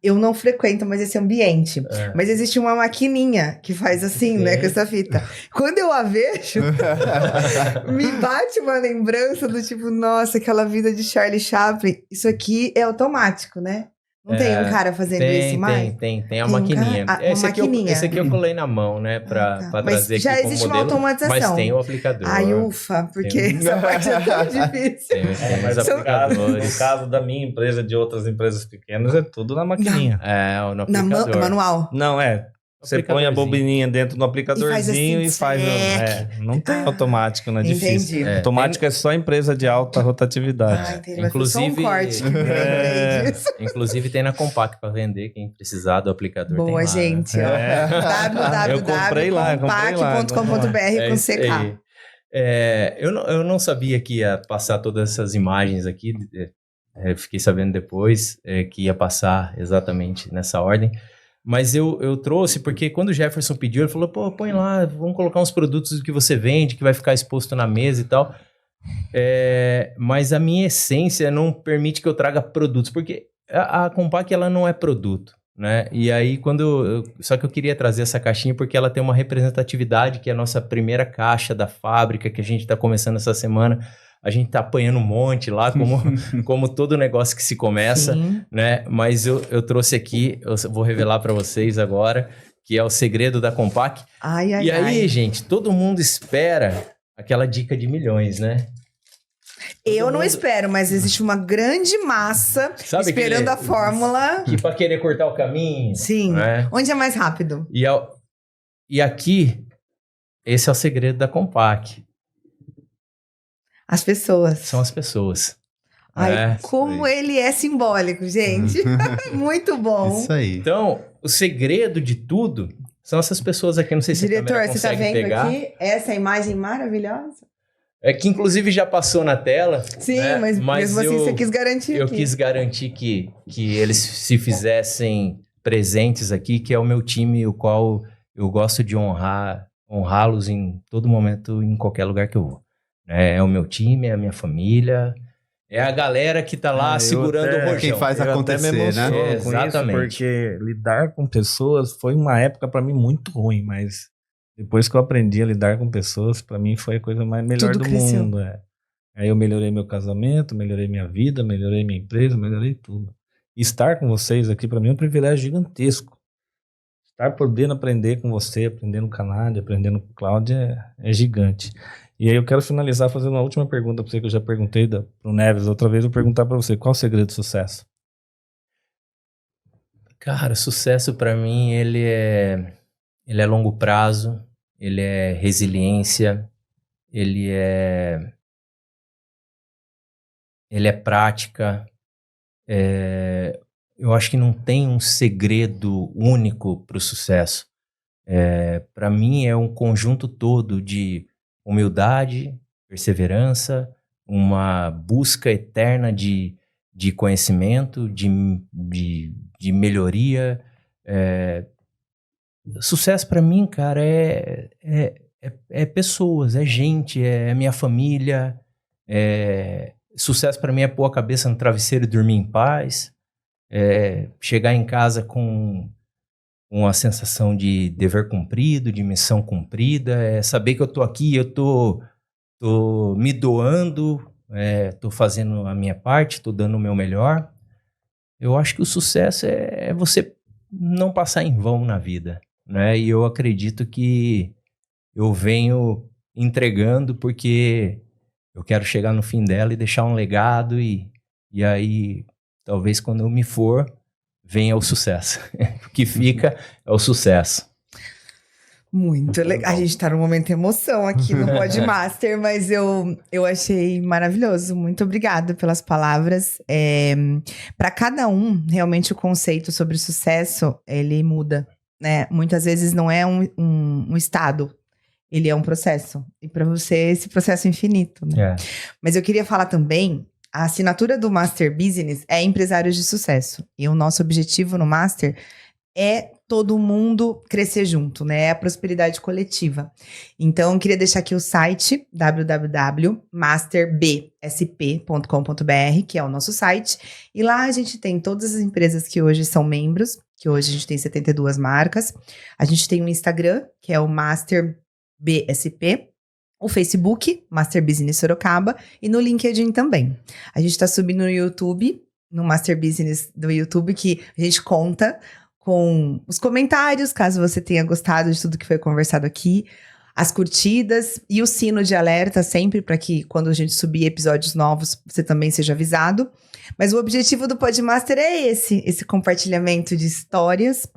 eu não frequento mais esse ambiente, mas existe uma maquininha que faz assim, né, com essa fita. Quando eu a vejo, me bate uma lembrança do tipo, nossa, aquela vida de Charlie Chaplin. Isso aqui é automático, né? Não tem um cara fazendo isso mais? Tem a maquininha. Maquininha. Esse aqui eu colei na mão, né? Pra trazer aqui já como existe modelo, uma automatização. Mas tem o aplicador. Ai, ufa, porque essa parte é tão difícil. Mas no caso da minha empresa, de outras empresas pequenas, é tudo na maquininha. No aplicador. Manual? Não, Você põe a bobininha dentro do aplicadorzinho e faz assim, não tem automático, não é difícil. Automático é só empresa de alta rotatividade. Inclusive, só um corte que inclusive tem na Compact para vender, quem precisar do aplicador. Boa, tem lá, gente. www.compact.com.br com CK. Eu não sabia que ia passar todas essas imagens aqui. Eu fiquei sabendo depois que ia passar exatamente nessa ordem. Mas eu trouxe porque quando o Jefferson pediu, ele falou, põe lá, vamos colocar uns produtos que você vende, que vai ficar exposto na mesa e tal. Mas a minha essência não permite que eu traga produtos, porque a Compact, ela não é produto, né? E aí, só que eu queria trazer essa caixinha porque ela tem uma representatividade, que é a nossa primeira caixa da fábrica, que a gente está começando essa semana. A gente tá apanhando um monte lá, como todo negócio que se começa, né? Mas eu trouxe aqui, eu vou revelar para vocês agora, que é o segredo da Compact. E aí, gente, todo mundo espera aquela dica de milhões, né? Eu não espero, mas existe uma grande massa esperando a fórmula. Que para querer cortar o caminho. Sim. Né? Onde é mais rápido? E aqui, esse é o segredo da Compact. As pessoas. São as pessoas. Ai, como ele é simbólico, gente. Muito bom. Isso aí. Então, o segredo de tudo são essas pessoas aqui. Não sei se Diretor, a câmera consegue você tá vendo pegar. aqui essa imagem maravilhosa? Que inclusive já passou na tela. Sim, né? mas mesmo assim você quis garantir Eu aqui. quis garantir que eles se fizessem presentes aqui, que é o meu time, o qual eu gosto de honrá-los em todo momento, em qualquer lugar que eu vou. É o meu time, é a minha família, é a galera que tá lá segurando o rojão. Quem faz acontecer, né? Exatamente. Porque lidar com pessoas foi uma época para mim muito ruim, mas depois que eu aprendi a lidar com pessoas, para mim foi a coisa melhor do mundo. Aí eu melhorei meu casamento, melhorei minha vida, melhorei minha empresa, melhorei tudo. E estar com vocês aqui para mim é um privilégio gigantesco. Estar podendo aprender com você, aprendendo com o Canade, aprendendo com o Cláudio é gigante. E aí eu quero finalizar fazendo uma última pergunta para você, que eu já perguntei pro Neves outra vez, eu vou perguntar para você, qual é o segredo do sucesso? Cara, sucesso para mim, ele é longo prazo, ele é resiliência, ele é prática. Eu acho que não tem um segredo único para o sucesso. Para mim é um conjunto todo de humildade, perseverança, uma busca eterna de conhecimento, de melhoria. Sucesso para mim, cara, é pessoas, é gente, é minha família. Sucesso para mim é pôr a cabeça no travesseiro e dormir em paz. Chegar em casa com uma sensação de dever cumprido, de missão cumprida. Saber que eu tô aqui, eu tô me doando, tô fazendo a minha parte, tô dando o meu melhor. Eu acho que o sucesso é você não passar em vão na vida, né? E eu acredito que eu venho entregando porque eu quero chegar no fim dela e deixar um legado e aí, talvez quando eu me for, venha o sucesso. O que fica é o sucesso. Muito legal. A gente tá num momento de emoção aqui no Podmaster, mas eu achei maravilhoso. Muito obrigada pelas palavras. Para cada um, realmente o conceito sobre sucesso, ele muda, né? Muitas vezes não é um estado, ele é um processo. E para você, esse processo é infinito, né? Mas eu queria falar também, a assinatura do Master Business é Empresários de Sucesso. E o nosso objetivo no Master é todo mundo crescer junto, né? É a prosperidade coletiva. Então, eu queria deixar aqui o site www.masterbsp.com.br, que é o nosso site. E lá a gente tem todas as empresas que hoje são membros, que hoje a gente tem 72 marcas. A gente tem o Instagram, que é o Master BSP. O Facebook, Master Business Sorocaba. E no LinkedIn também. A gente está subindo no YouTube, no Master Business do YouTube, que a gente conta com os comentários, caso você tenha gostado de tudo que foi conversado aqui, as curtidas e o sino de alerta sempre para que quando a gente subir episódios novos, você também seja avisado. Mas o objetivo do Podmaster é esse compartilhamento de histórias,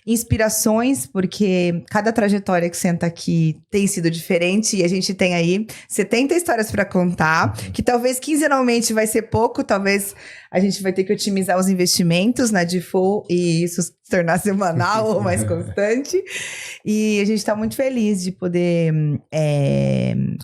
inspirações, porque cada trajetória que senta aqui tem sido diferente e a gente tem aí 70 histórias para contar, que talvez quinzenalmente vai ser pouco, talvez a gente vai ter que otimizar os investimentos na Default e isso se tornar semanal ou mais constante. E a gente está muito feliz de poder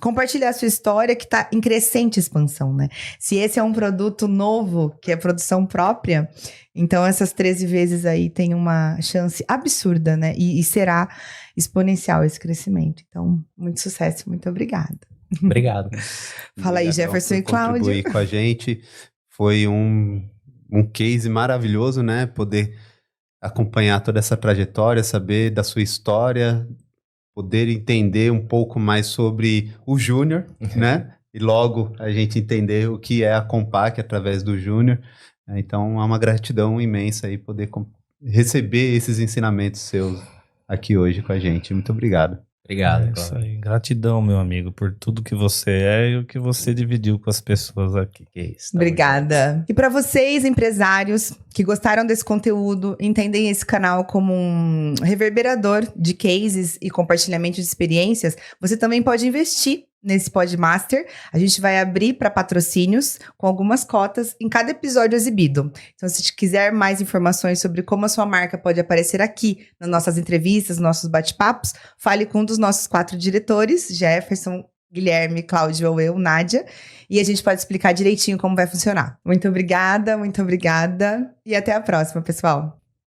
compartilhar a sua história, que está em crescente expansão, né? Se esse é um produto novo, que é produção própria, então essas 13 vezes aí tem uma chance absurda, né? E será exponencial esse crescimento. Então, muito sucesso, muito obrigada. Obrigado. Fala aí, Jefferson e Cláudio. Contribuir com a gente. Foi um case maravilhoso, né? Poder acompanhar toda essa trajetória, saber da sua história, poder entender um pouco mais sobre o Júnior, né? E logo a gente entender o que é a Compaq através do Júnior. Então, é uma gratidão imensa aí poder receber esses ensinamentos seus aqui hoje com a gente. Muito obrigado. Obrigado. Isso aí. Gratidão, meu amigo, por tudo que você é e o que você dividiu com as pessoas aqui. Que isso, Obrigada. E para vocês, empresários que gostaram desse conteúdo, entendem esse canal como um reverberador de cases e compartilhamento de experiências, você também pode investir nesse Podmaster. A gente vai abrir para patrocínios com algumas cotas em cada episódio exibido. Então, se quiser mais informações sobre como a sua marca pode aparecer aqui nas nossas entrevistas, nossos bate-papos, fale com um dos nossos 4 diretores, Jefferson, Guilherme, Cláudio ou eu, Nádia, e a gente pode explicar direitinho como vai funcionar. Muito obrigada e até a próxima, pessoal.